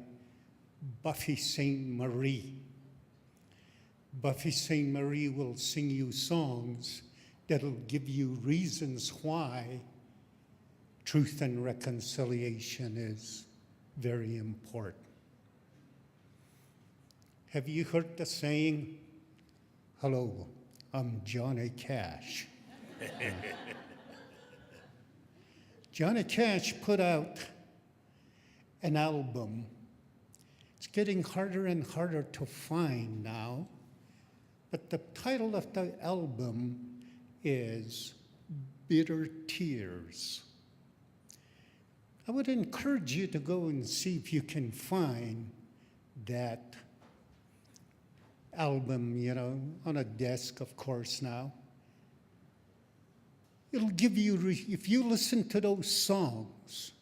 Buffy St. Marie. Buffy St. Marie will sing you songs that'll give you reasons why truth and reconciliation is very important. Have you heard the saying, "Hello, I'm Johnny Cash"? Johnny Cash put out an album. It's getting harder and harder to find now, but the title of the album is Bitter Tears. I would encourage you to go and see if you can find that album, on a desk, of course, now. It'll give you, if you listen to those songs,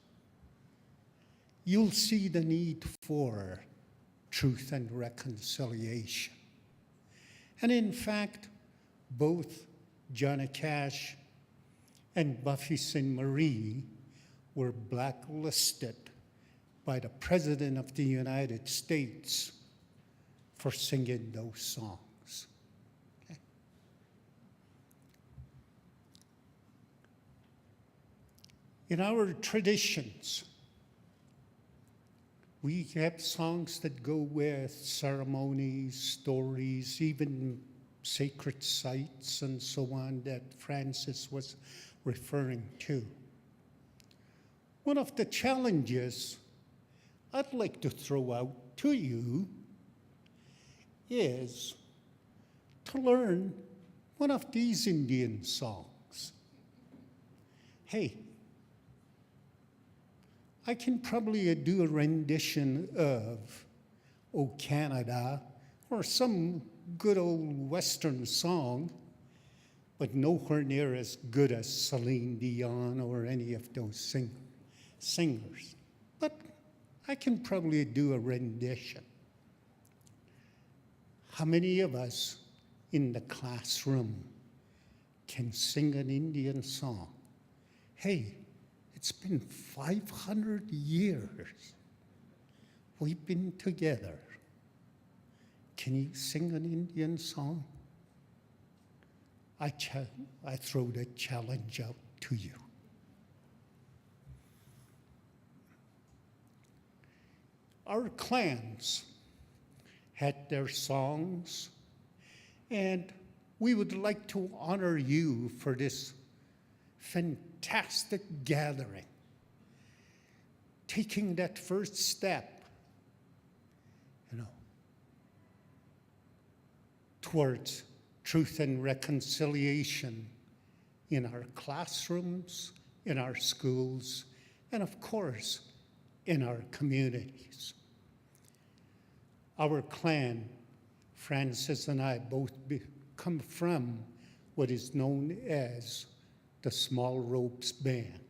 you'll see the need for truth and reconciliation. And in fact, both Johnny Cash and Buffy St. Marie were blacklisted by the President of the United States for singing those songs. Okay? In our traditions, we have songs that go with ceremonies, stories, even sacred sites and so on that Francis was referring to. One of the challenges I'd like to throw out to you is to learn one of these Indian songs. Hey, I can probably do a rendition of "O Canada" or some good old Western song, but nowhere near as good as Celine Dion or any of those singers. But I can probably do a rendition. How many of us in the classroom can sing an Indian song? Hey, it's been 500 years we've been together. Can you sing an Indian song? I throw the challenge out to you. Our clans had their songs, and we would like to honor you for this fantastic gathering, taking that first step, towards truth and reconciliation in our classrooms, in our schools, and of course, in our communities. Our clan, Francis and I both come from what is known as the Small Ropes Band,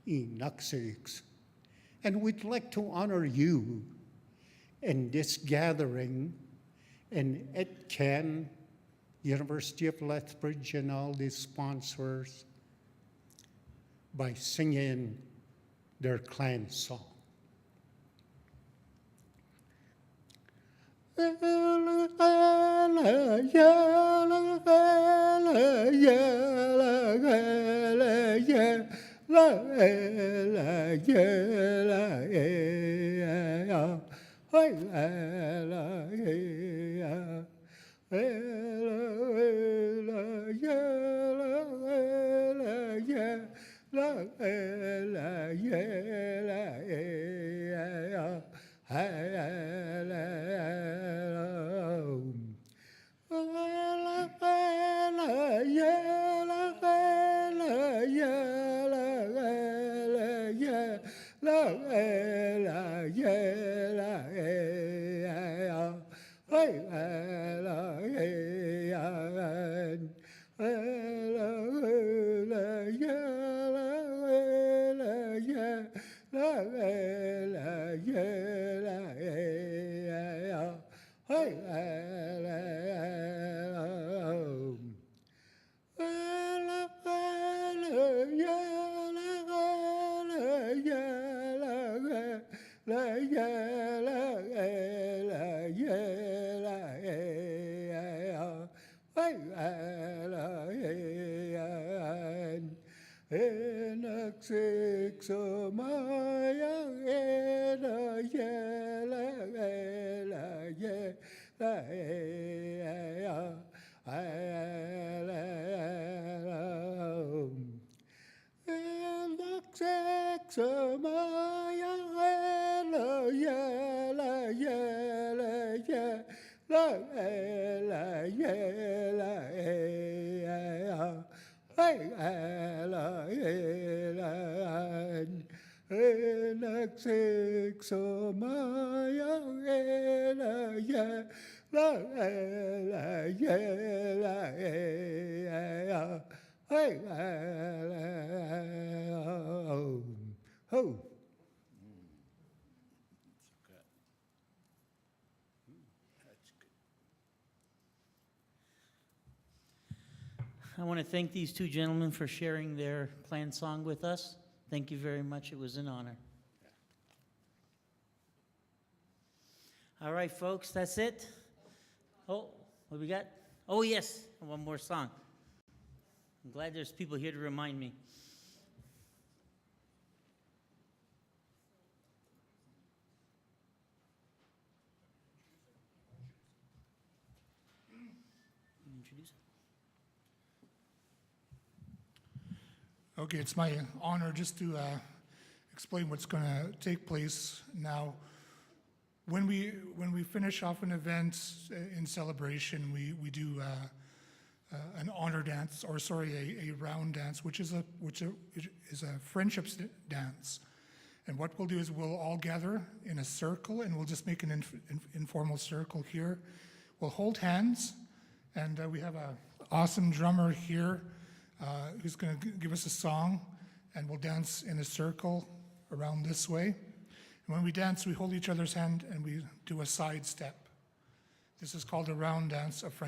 Inuksik. And we'd like to honor you in this gathering, and Ed Ken, University of Lethbridge, and all these sponsors by singing their clan song. I want to thank these two gentlemen for sharing their clan song with us. Thank you very much. It was an honor. All right, folks, that's it. Oh, what we got? Oh, yes, one more song. I'm glad there's people here to remind me. Introduce it. Okay, it's my honor just to explain what's going to take place now. When we finish off an event in celebration, we do an honor dance, or sorry, a round dance, which is a friendship dance. And what we'll do is we'll all gather in a circle, and we'll just make an informal circle here. We'll hold hands, and we have an awesome drummer here who's going to give us a song, and we'll dance in a circle around this way. And when we dance, we hold each other's hand and we do a side step. This is called a round dance of friendship.